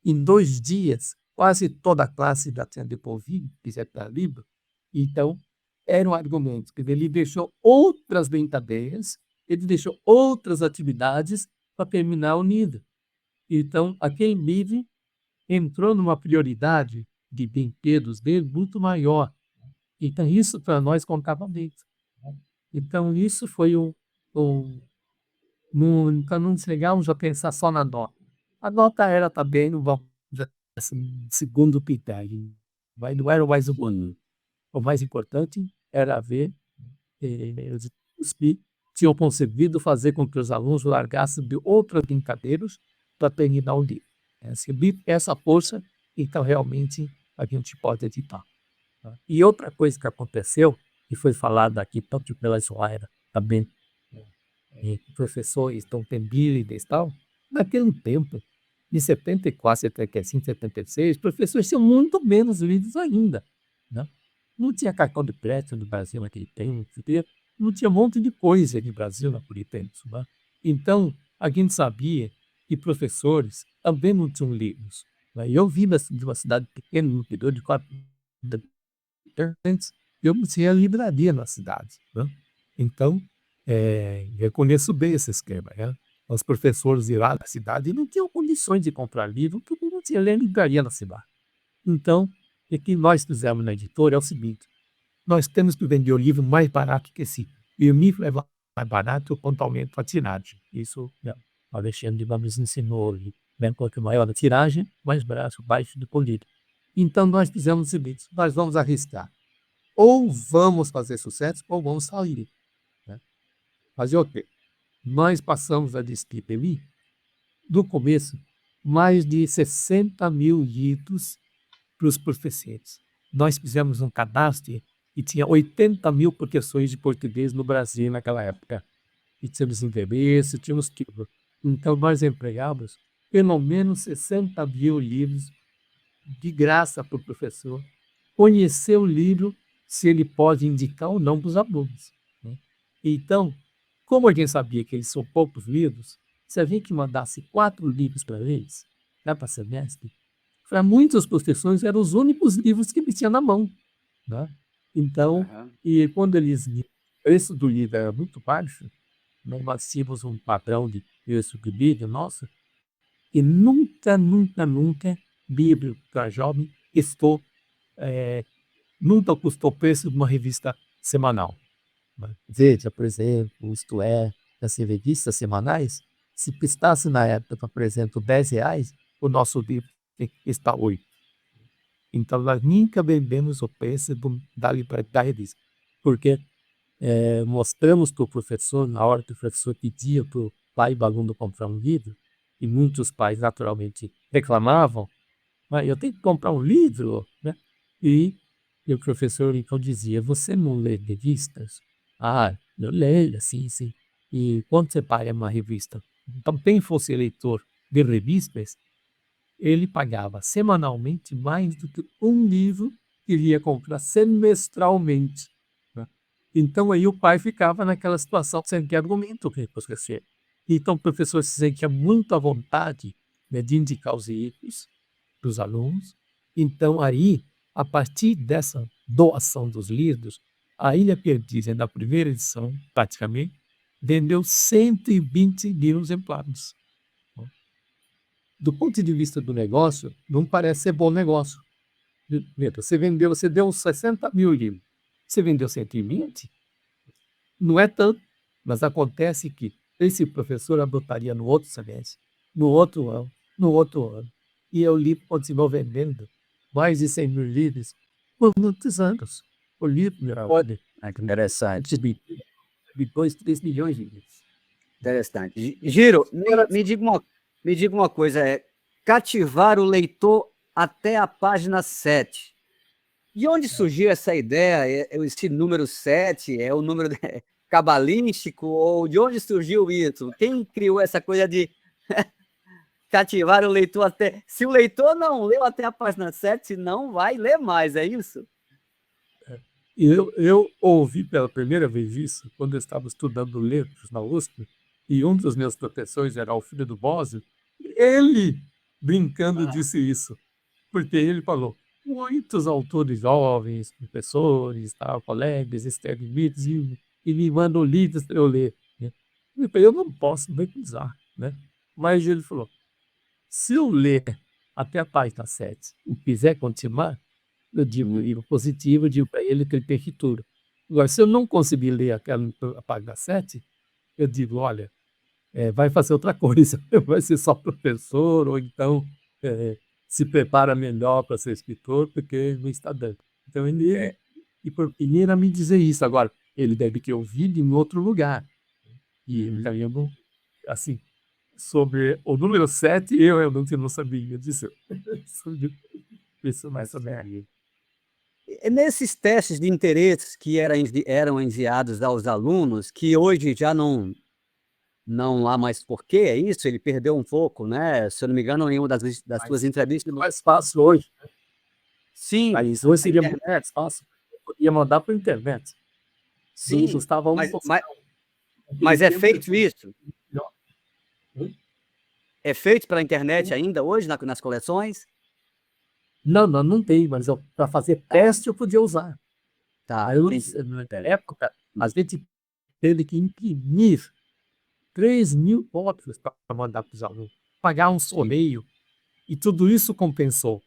em 2 dias, quase toda a classe já tinha devolvido, quiser para livro, então era um argumento, que ele deixou outras brincadeiras, ele deixou outras atividades para terminar o livro. Então, aquele livro entrou numa prioridade de brinquedos dele muito maior. Então, isso para nós contava muito. Então, isso foi então não chegávamos a pensar só na nota. A nota era também, segundo critério, mas não era o mais importante. O mais importante era ver os que tinham concebido fazer com que os alunos largassem de outras brincadeiras para terminar o livro. Essa força, então realmente a gente pode editar. E outra coisa que aconteceu, que foi falado aqui tanto pela Joaira também, e professores contembilíveis e tal, naquele tempo, de 74, 75, 76, professores tinham muito menos livros ainda, né? Não tinha cartão de crédito no Brasil naquele tempo, não tinha um monte de coisa no Brasil naquele tempo, né? Então, a gente sabia que professores também não tinham livros, né? Eu vim de uma cidade pequena, no interior de 4 habitantes, eu não tinha livraria na cidade, né? Então, eu conheço bem esse esquema, né? Os professores de lá da cidade não tinham condições de comprar livro, porque não tinha nem livraria na cidade. Então, o que nós fizemos na editora é o seguinte: nós temos que vender o livro mais barato que esse. E o livro é mais barato quanto aumenta a tiragem. Isso, né, o Alexandre de Gomes ensinou. Quanto maior a tiragem, mais barato, baixo de polido. Então, nós fizemos o seguinte: nós vamos arriscar. Ou vamos fazer sucesso, ou vamos sair, né? Fazer o quê? Nós passamos a distribuir, no começo, mais de 60 mil livros para os professores. Nós fizemos um cadastro e tinha 80 mil professores de português no Brasil naquela época. E tínhamos endereço, tínhamos tudo. Então, nós empregávamos pelo menos 60 mil livros de graça para o professor conhecer o livro, se ele pode indicar ou não para os alunos, né? Então, como a gente sabia que eles são poucos livros, se a gente mandasse 4 livros para eles, né, para semestre, para muitos professores eram os únicos livros que eles tinham na mão, né? Então, Aham. e quando eles viam o preço do livro era muito baixo, né, nós tínhamos um padrão de preço de livro, nossa, e nunca, nunca, nunca livro para jovem nunca custou o preço de uma revista semanal, né? Veja, por exemplo, Isto É, essas revistas semanais, se custasse na época, por exemplo, R$ 10, o nosso livro está 8. Então, nós nunca vendemos o preço da revista, porque mostramos para o professor, na hora que o professor pedia para o pai do aluno comprar um livro, e muitos pais naturalmente reclamavam: mas eu tenho que comprar um livro, né? E o professor então dizia: você não lê revistas? Ah, eu leio, sim, sim. E quanto você paga uma revista? Então, quem fosse leitor de revistas, ele pagava semanalmente mais do que um livro que ele ia comprar semestralmente, né? Então aí o pai ficava naquela situação sem que argumento para o professor. Então o professor se sentia muito à vontade, né, de indicar os livros para os alunos. Então aí, a partir dessa doação dos livros, a Ilha Perdizes, na primeira edição, praticamente, vendeu 120 mil exemplares. Do ponto de vista do negócio, não parece ser bom negócio. Você deu 60 mil livros, você vendeu 120? Não é tanto, mas acontece que esse professor adotaria no outro semestre, no outro ano, no outro ano. E o livro continuou vendendo mais de 100 mil livros por muitos anos. O livro pode Que interessante, de 2, 3 milhões de livros. interessante. Giro, me diga uma coisa, cativar o leitor até a página 7. De onde surgiu essa ideia? Esse número 7 é o número cabalístico? Ou de onde surgiu isso? Quem criou essa coisa de cativar o leitor até... Se o leitor não leu até a página 7, não vai ler mais, é isso? Eu ouvi pela primeira vez isso quando eu estava estudando letras na USP, e um dos meus professores era o filho do Bosio. Ele, brincando, disse isso, porque ele falou: muitos autores jovens, professores, tal, colegas, escrevem livros e me mandam livros para eu ler, né? Eu falei: eu não posso recusar, né? Mas ele falou: se eu ler até a página 7 e quiser continuar, eu digo um livro positivo, eu digo para ele que ele tem futuro. Agora, se eu não conseguir ler a página 7, eu digo: olha, vai fazer outra coisa, vai ser só professor, ou então se prepara melhor para ser escritor, porque não está dando. Então ele ia me dizer isso. Agora, ele deve ter ouvido em outro lugar. E eu não, assim, sobre o número 7, eu não sabia disso. Isso mais sobre aí. nesses testes de interesses que eram enviados aos alunos, que hoje já não há mais porquê, é isso? Ele perdeu um pouco, né? Se eu não me engano, em uma das suas entrevistas. Mais fácil hoje. Sim, Mas hoje seria é, muito mais fácil. Eu podia mandar por internet. Não sim, custava um mas, pouco. mas, Naquele mas é tempo, feito isso? Hum? É feito pela internet ainda hoje nas coleções? Não tem, mas para fazer teste eu podia usar. Tá, Aí entendi. na época, a gente teve que imprimir 3.000 cópias para mandar para os alunos, pagar um Sim. sorteio, e tudo isso compensou.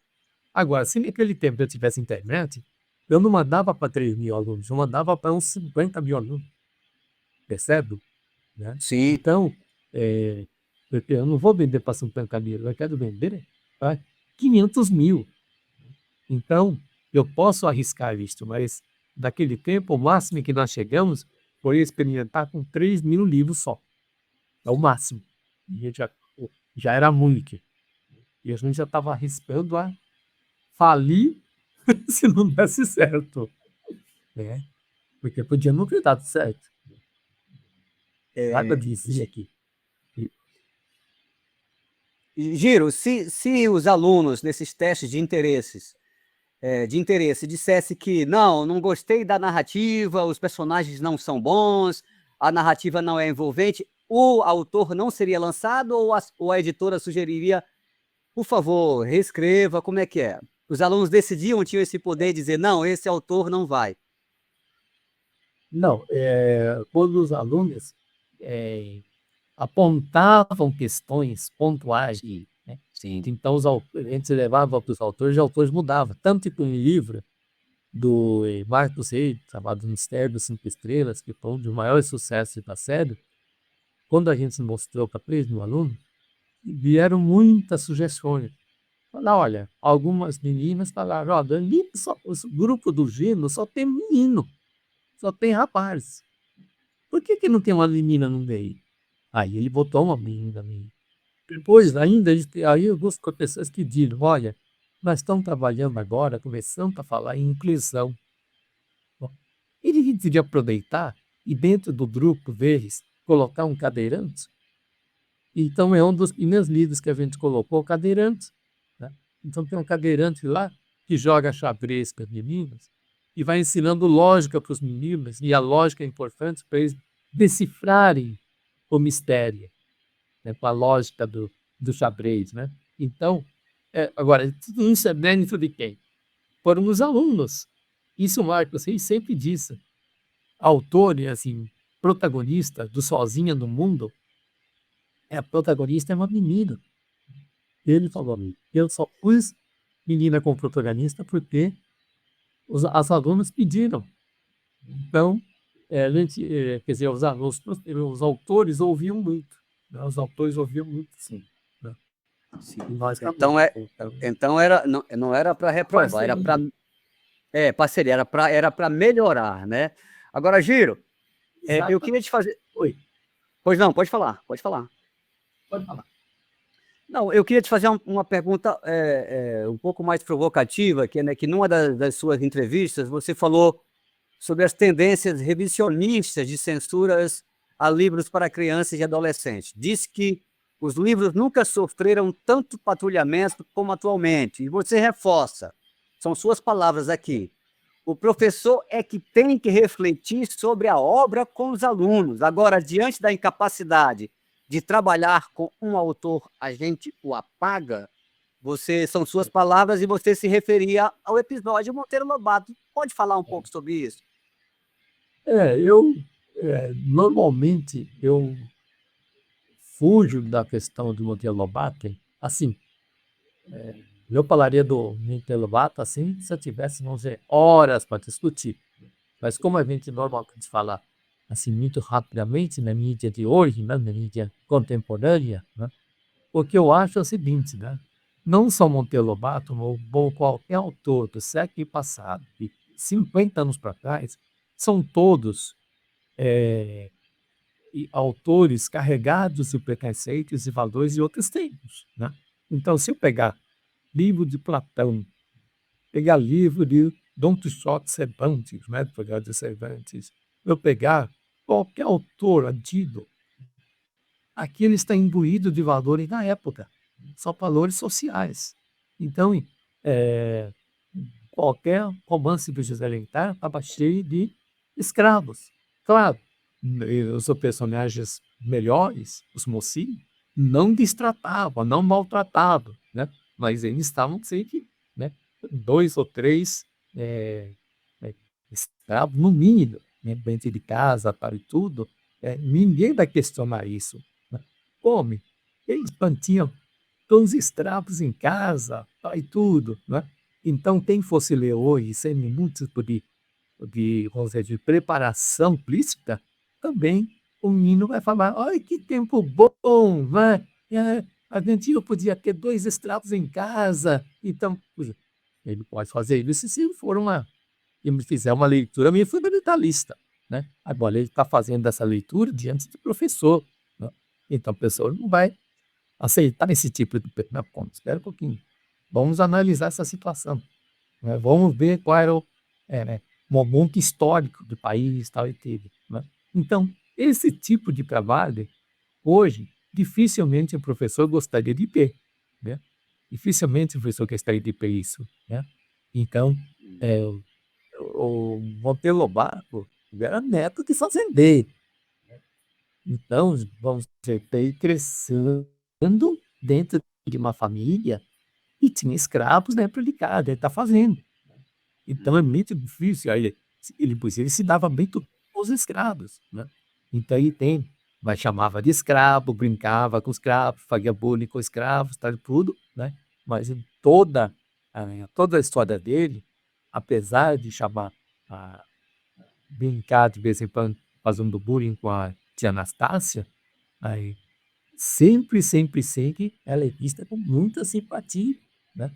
Agora, se naquele tempo eu tivesse internet, eu não mandava para 3.000 alunos, eu mandava para uns 50.000 alunos, percebe? Né? Sim, Então, porque eu não vou vender para 50.000, eu quero vender para 500.000. Então, eu posso arriscar isto, mas naquele tempo, o máximo que nós chegamos foi experimentar com 3.000 livros só. É o máximo. E já era muito. E a gente já estava arriscando a falir se não desse certo. Né? Porque podia não ter dado certo. Nada é, dizia aqui. Giro, se os alunos nesses testes de interesse dissesse que não gostei da narrativa, os personagens não são bons, a narrativa não é envolvente, o autor não seria lançado ou a editora sugeriria, por favor, reescreva, como é que é? Os alunos decidiam, tinham esse poder de dizer, não, esse autor não vai. Não, quando os alunos apontavam questões pontuais, Sim, né? sim. Então a gente levava para os autores e os autores mudavam. Tanto que um livro do Marcos Reis, chamado Mistério das Cinco Estrelas, que foi um dos maiores sucessos da série, quando a gente mostrou para 3.000 alunos, vieram muitas sugestões. Falaram, olha, algumas meninas falaram, olha, ali o grupo do Gino só tem menino, só tem rapaz. Por que não tem uma menina no meio? Aí ele botou uma menina ali. Depois ainda, aí algumas pessoas que diziam, olha, nós estamos trabalhando agora, começando a falar em inclusão. Bom, ele decidiu aproveitar e dentro do grupo deles colocar um cadeirante. Então é um dos primeiros livros que a gente colocou, cadeirante. Né? Então tem um cadeirante lá que joga xadrez para as meninas e vai ensinando lógica para os meninos, e a lógica é importante para eles decifrarem o mistério, né? Com a lógica do xadrez. Né? Então, agora, tudo isso é mérito de quem? Foram os alunos. Isso o Marcos Reis sempre disse. Autor e assim, protagonista do Sozinha no Mundo, a protagonista é uma menina. Ele falou, eu só pus menina como protagonista porque as alunas pediram. Então, a gente, quer dizer, os alunos, os autores ouviam muito. Né? Os autores ouviam muito, sim. Né? Sim. E nós Então, também. então não era para reprovar, era para parceria, era para melhorar, né? Agora, Giro, eu queria te fazer. Oi, Pois não, pode falar, pode falar. pode falar. Não, eu queria te fazer uma pergunta um pouco mais provocativa, que, né, que numa das suas entrevistas você falou sobre as tendências revisionistas de censuras a livros para crianças e adolescentes. Disse que os livros nunca sofreram tanto patrulhamento como atualmente. E você reforça, são suas palavras aqui. O professor é que tem que refletir sobre a obra com os alunos. Agora, diante da incapacidade de trabalhar com um autor, a gente o apaga. São suas palavras e você se referia ao episódio Monteiro Lobato. Pode falar um pouco sobre isso? Normalmente eu fujo da questão do Monteiro Lobato, assim, eu falaria do Monteiro Lobato assim, se eu tivesse, vamos dizer, horas para discutir. Mas como a gente normalmente fala assim muito rapidamente na mídia de hoje, né, na mídia contemporânea, né, o que eu acho é o seguinte, né, não só Monteiro Lobato, ou qualquer autor do século passado, de 50 anos para trás, são todos autores carregados de preconceitos e valores de outros tempos. Né? Então, se eu pegar livro de Platão, pegar livro de Dom Quixote Cervantes, né, de Cervantes, eu pegar qualquer autor antigo, aquilo está imbuído de valores da época, são valores sociais. Então, eh, qualquer romance do José Alencar estava cheio de escravos. Claro, os personagens melhores, os mocinhos, não destratavam, não maltratavam, né? Mas eles estavam sempre, né, 2 ou 3 escravos, no mínimo, né, dentro de casa, tal e tudo. Ninguém vai questionar isso, né? Come, eles mantinham todos os escravos em casa, tal e tudo, né? Então, quem fosse ler hoje, sem nenhum tipo vamos dizer, de preparação implícita, também o menino vai falar: "Ai, que tempo bom, né? A gente não podia ter 2 escravos em casa". Então, ele pode fazer isso se for e fizer uma leitura meio fundamentalista, né? Agora ele está fazendo essa leitura diante do professor, né? Então o professor não vai aceitar esse tipo de ponto. Espera um pouquinho. Vamos analisar essa situação, né? Vamos ver qual era o né, momento histórico do país, tal e teve, né? Então, esse tipo de trabalho, hoje, dificilmente o professor gostaria de ter, né? Dificilmente o professor gostaria de ter isso, né? Então, o Monteiro Lobato era neto de fazendeiro. Então, vamos dizer, ele crescendo dentro de uma família e tinha escravos dentro de casa, ele está fazendo. Então é muito difícil. Aí ele se dava bem com os escravos, né? Então mas chamava de escravo, brincava com os escravos, fazia bullying com os escravos, tal, tudo, né? Mas em toda a história dele, apesar de chamar, ah, brincar de vez em quando, fazendo bullying com a tia Anastácia, aí sempre, sempre, sempre ela é vista com muita simpatia, né?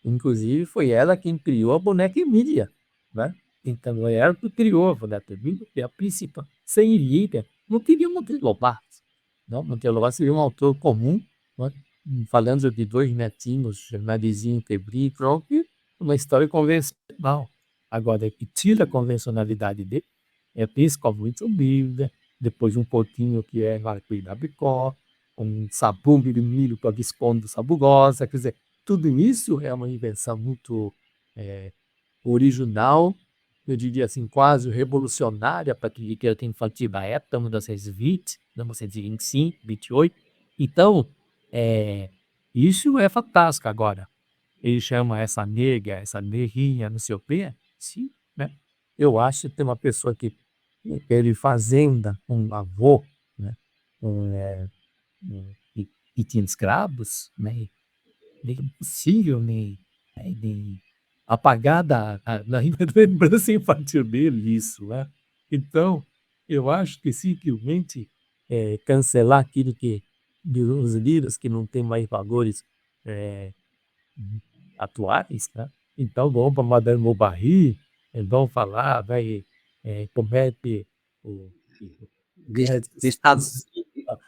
Inclusive foi ela quem criou a boneca Emília, né? Então é ela que criou a boneca Emília, que é a principal. Sem Emília, não teria Monteiro Lobato. Não, Monteiro Lobato seria um autor comum, né? Falando de 2 netinhos, Narizinho e Pebri, pronto, uma história convencional. Agora, que tira a convencionalidade dele, é Pisco muito humilde, depois um pouquinho que é Marquês da Bicó, um sabugo de milho com a Visconde Sabugosa, quer dizer, tudo isso é uma invenção muito original, eu diria assim, quase revolucionária para a literatura infantil da época, 1920, 1925, 28. Então, isso é fantástico. Agora, ele chama essa nega, essa neguinha, não sei o quê, sim, né? Eu acho que tem uma pessoa que teve fazenda, um avô, né? E tinha escravos, né? É impossível nem apagar da lembrança infantil dele isso, né? Então, eu acho que simplesmente cancelar aquilo que os livros que não têm mais valores eh, atuais, né? Então vão para Madame Bovary, vão falar, vai, comete o Estado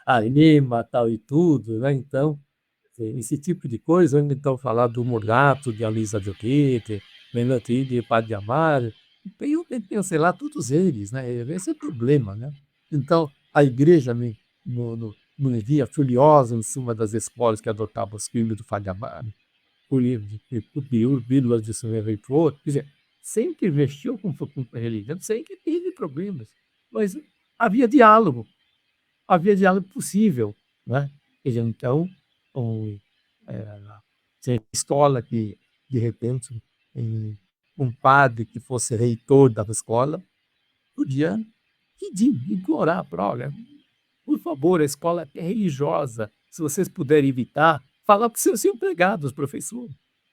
a Lima, tal e tudo, né? Então, esse tipo de coisa, ou então falar do Mulato, de Alisa Joquete, Melantrine de Padre Amaro, eu sei lá, todos eles, né? Esse é o problema, né? Então, a igreja me via furiosa em cima das escolas que adotavam os filmes do Padre Amaro, o livro de Pílulas de São Reitor, quer dizer, sempre investiu com a religião, sempre teve problemas, mas havia diálogo possível, né? Quer dizer, então, um, tinha escola que, de repente, um padre que fosse reitor da escola podia pedir, implorar para, olha, por favor, a escola é religiosa, se vocês puderem evitar, falar para os seus empregados, professor.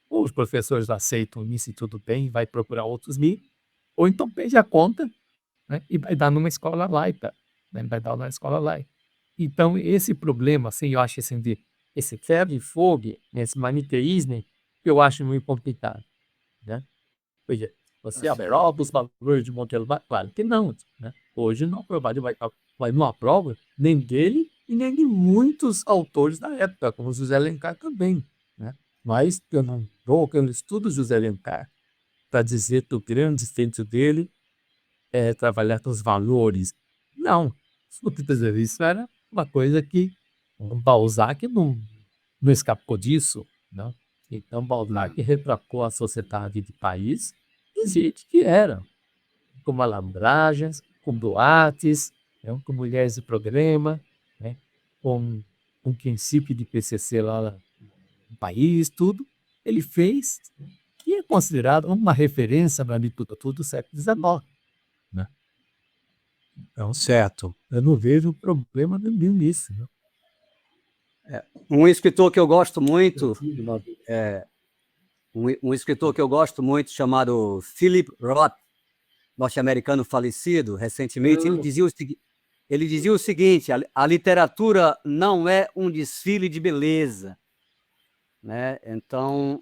Ou os professores aceitam isso e tudo bem, vai procurar outros meios, ou então pede a conta, né, e vai dar numa escola laica, né, vai dar numa escola laica. Então, esse problema, assim, eu acho assim, esse ferro de fogo, esse maniqueísmo, eu acho muito complicado, né? Pois você aprova os valores de Monteiro Lobato? Claro que não, né? Hoje não vai não aprova nem dele e nem de muitos autores da época, como José Alencar também, né? Mas eu não estudo José Alencar, para dizer que o grande feito dele é trabalhar com os valores. Não, isso era uma coisa que o Balzac não escapou disso, né? Então Balzac retratou a sociedade de país de gente que era, com malandragens, com boates, né, com mulheres de programa, né, com um princípio de PCC lá no país, tudo. Ele fez que é considerado uma referência na literatura do século XIX. Né? Então, Certo. eu não vejo problema nenhum nisso. Né? Um escritor que eu gosto muito, um escritor que eu gosto muito, chamado Philip Roth, norte-americano falecido recentemente, ele dizia o seguinte: a literatura não é um desfile de beleza, né? Então,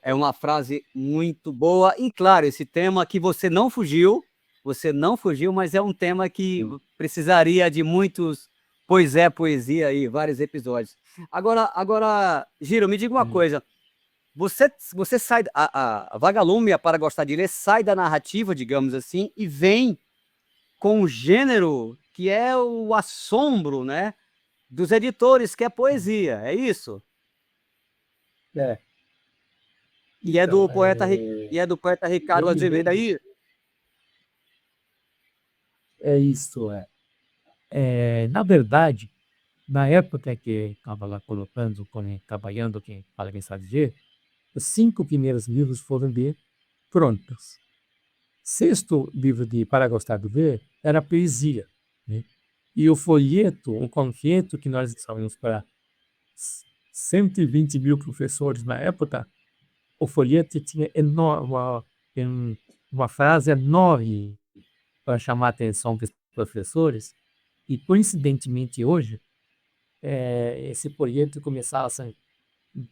é uma frase muito boa. E, claro, esse tema que você não fugiu, mas é um tema que precisaria de muitos poesia aí, vários episódios. Agora, Giro, me diga uma coisa. Você sai, a Vagalume, Para Gostar de Ler, sai da narrativa, digamos assim, e vem com um gênero que é o assombro, né, dos editores, que é poesia, é isso? É. E é do Então, poeta Ricardo eu me Azevedo aí? É isso, na verdade, na época que estava lá colocando, trabalhando quem Para Gostar de Ler, os 5 primeiros livros foram prontos. Sexto livro de Para Gostar de Ler era poesia, né? E o folheto, um panfleto que nós estávamos para 120 mil professores na época, o folheto tinha uma frase enorme para chamar a atenção dos professores, e coincidentemente hoje, esse folheto começava assim,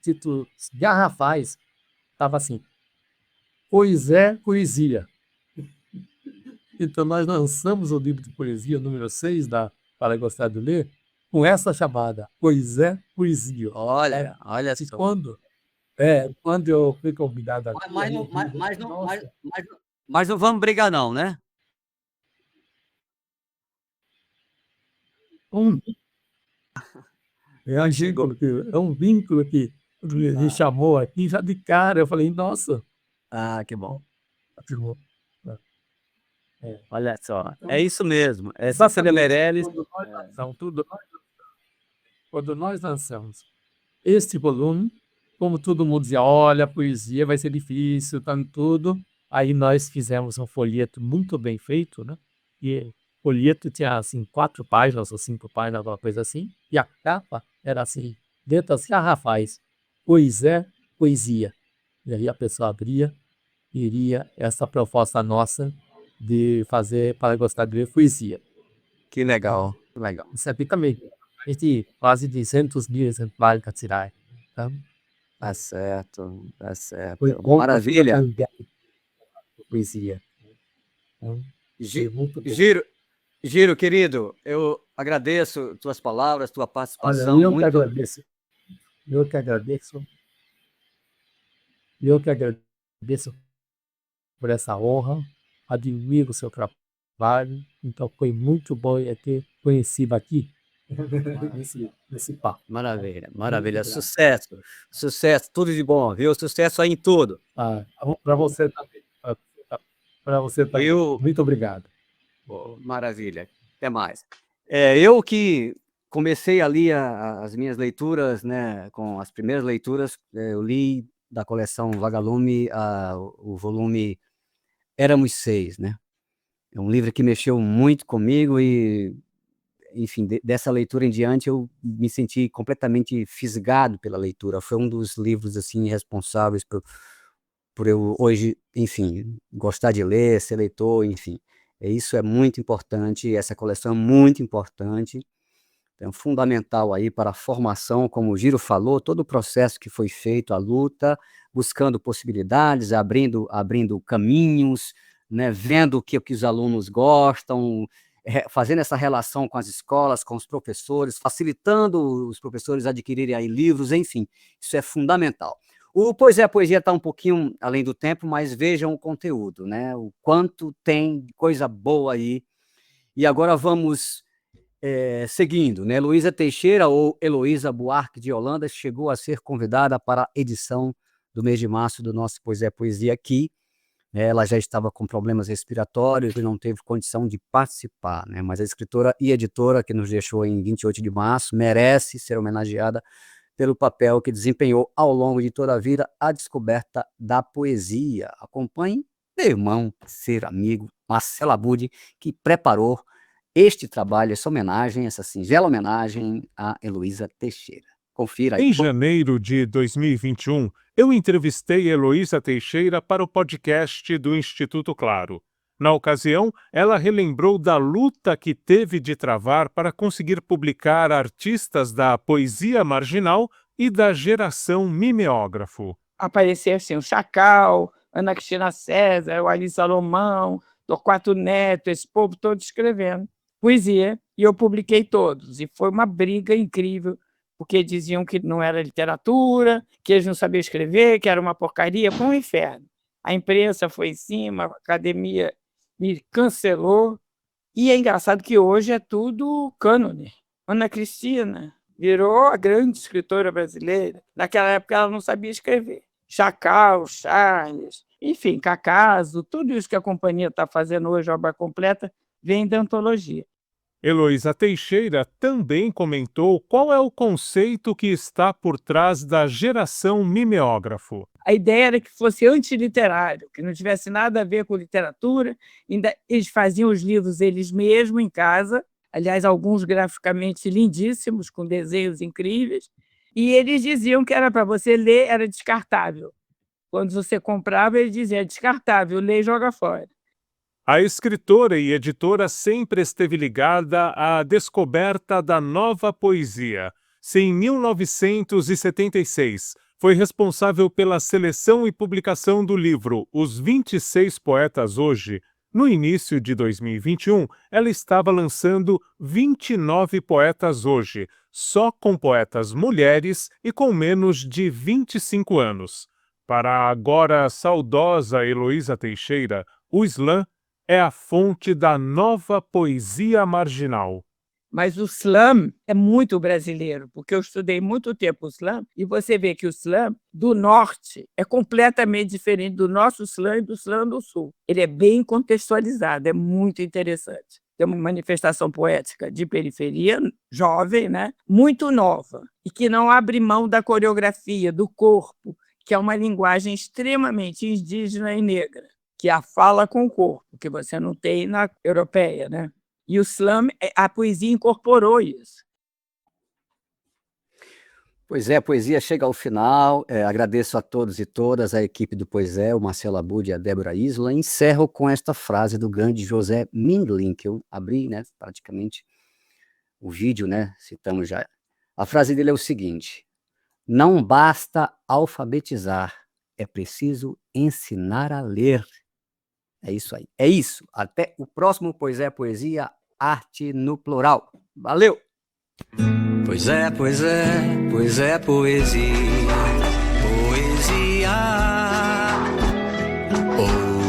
títulos garrafais, estava assim, poesia. Então nós lançamos o livro de poesia número 6 da Para Gostar de Ler, com essa chamada, poesia. Olha E só. quando eu fui convidado aqui, Mas aí eu não, mas, digo, mas não, nossa, mas não vamos brigar não, né? um é um vínculo que me chamou aqui já de cara. Eu falei, nossa, Ah, que bom. afirmou. Olha só, é isso mesmo. É Exatamente. Cecília Meirelles. Quando nós lançamos este volume, como todo mundo dizia, olha, a poesia vai ser difícil, tudo. Aí nós fizemos um folheto muito bem feito, né? E o folheto tinha assim 4 páginas ou 5 páginas, alguma coisa assim. E a capa era assim, letras garrafais, poesia. E aí a pessoa abria e iria essa proposta nossa de fazer Para Gostar de Ler poesia. Que legal, que legal. Isso aqui também. Quase 200 mil exemplares para tirar. Tá? Tá certo, tá Foi certo. bom Maravilha. cambiar a poesia. Então, Gi- foi muito bom. Giro, querido, eu agradeço tuas palavras, tua Olha, participação. eu que agradeço. Eu que agradeço. Eu que agradeço por essa honra. Admiro o seu trabalho. Então foi muito bom eu ter conhecido aqui nesse papo. Maravilha, Muito maravilha. obrigado. Sucesso, tudo de bom, viu? Sucesso aí em tudo. Para você também. Para você também. Eu, Muito obrigado. maravilha. Até mais. Eu que comecei ali as minhas leituras, né, com as primeiras leituras, eu li da coleção Vagalume o volume Éramos Seis, né? É um livro que mexeu muito comigo e, enfim, dessa leitura em diante eu me senti completamente fisgado pela leitura. Foi um dos livros assim responsáveis por eu hoje, enfim, gostar de ler, ser leitor, enfim. Isso é muito importante, essa coleção é muito importante, é fundamental aí para a formação, como o Giro falou, todo o processo que foi feito, a luta, buscando possibilidades, abrindo caminhos, né, vendo o que os alunos gostam, fazendo essa relação com as escolas, com os professores, facilitando os professores a adquirirem aí livros, enfim, isso é fundamental. O Pois é, a Poesia está um pouquinho além do tempo, mas vejam o conteúdo, né? O quanto tem coisa boa aí. E agora vamos seguindo, né? Heloísa Teixeira, ou Heloísa Buarque de Holanda, chegou a ser convidada para a edição do mês de março do nosso Pois é, Poesia aqui. Ela já estava com problemas respiratórios e não teve condição de participar, né? Mas a escritora e editora que nos deixou em 28 de março merece ser homenageada pelo papel que desempenhou ao longo de toda a vida a descoberta da poesia. Acompanhe meu irmão, ser amigo, Marcelo Abud, que preparou este trabalho, essa homenagem, essa singela homenagem a Heloísa Teixeira. Confira aí. Em janeiro de 2021, eu entrevistei Heloísa Teixeira para o podcast do Instituto Claro. Na ocasião, ela relembrou da luta que teve de travar para conseguir publicar artistas da poesia marginal e da geração mimeógrafo. Aparecer assim, o Chacal, Ana Cristina César, o Ali Salomão, Torquato Neto, esse povo todo escrevendo poesia, e eu publiquei todos. E foi uma briga incrível, porque diziam que não era literatura, que eles não sabiam escrever, que era uma porcaria, foi um inferno. A imprensa foi em cima, a academia me cancelou, e é engraçado que hoje é tudo cânone. Ana Cristina virou a grande escritora brasileira. Naquela época ela não sabia escrever. Chacal, Charles, enfim, Cacaso, tudo isso que a companhia está fazendo hoje, obra completa, vem da antologia. Heloísa Teixeira também comentou qual é o conceito que está por trás da geração mimeógrafo. A ideia era que fosse antiliterário, que não tivesse nada a ver com literatura. Ainda eles faziam os livros eles mesmos em casa, aliás, alguns graficamente lindíssimos, com desenhos incríveis, e eles diziam que era para você ler, era descartável. Quando você comprava, eles diziam, é descartável, lê e joga fora. A escritora e editora sempre esteve ligada à descoberta da nova poesia. Se em 1976 foi responsável pela seleção e publicação do livro Os 26 Poetas Hoje, no início de 2021, ela estava lançando 29 Poetas Hoje, só com poetas mulheres e com menos de 25 anos. Para a agora saudosa Heloísa Teixeira, o slam é a fonte da nova poesia marginal. Mas o slam é muito brasileiro, porque eu estudei muito tempo o slam, e você vê que o slam do norte é completamente diferente do nosso slam e do slam do sul. Ele é bem contextualizado, é muito interessante. Tem uma manifestação poética de periferia, jovem, né? Muito nova, e que não abre mão da coreografia, do corpo, que é uma linguagem extremamente indígena e negra, que é a fala com o corpo, que você não tem na europeia, né? E o slam, a poesia incorporou isso. Pois é, a poesia chega ao final. Agradeço a todos e todas, a equipe do Pois é, o Marcelo Abud e a Débora Isla. Encerro com esta frase do grande José Mindlin, que eu abri, né, praticamente o vídeo, né, citamos já. A frase dele é o seguinte: não basta alfabetizar, é preciso ensinar a ler. É isso aí. É isso. Até o próximo Pois é, Poesia, Arte no Plural. Valeu! Pois é, pois é, pois é, poesia, poesia. Oh.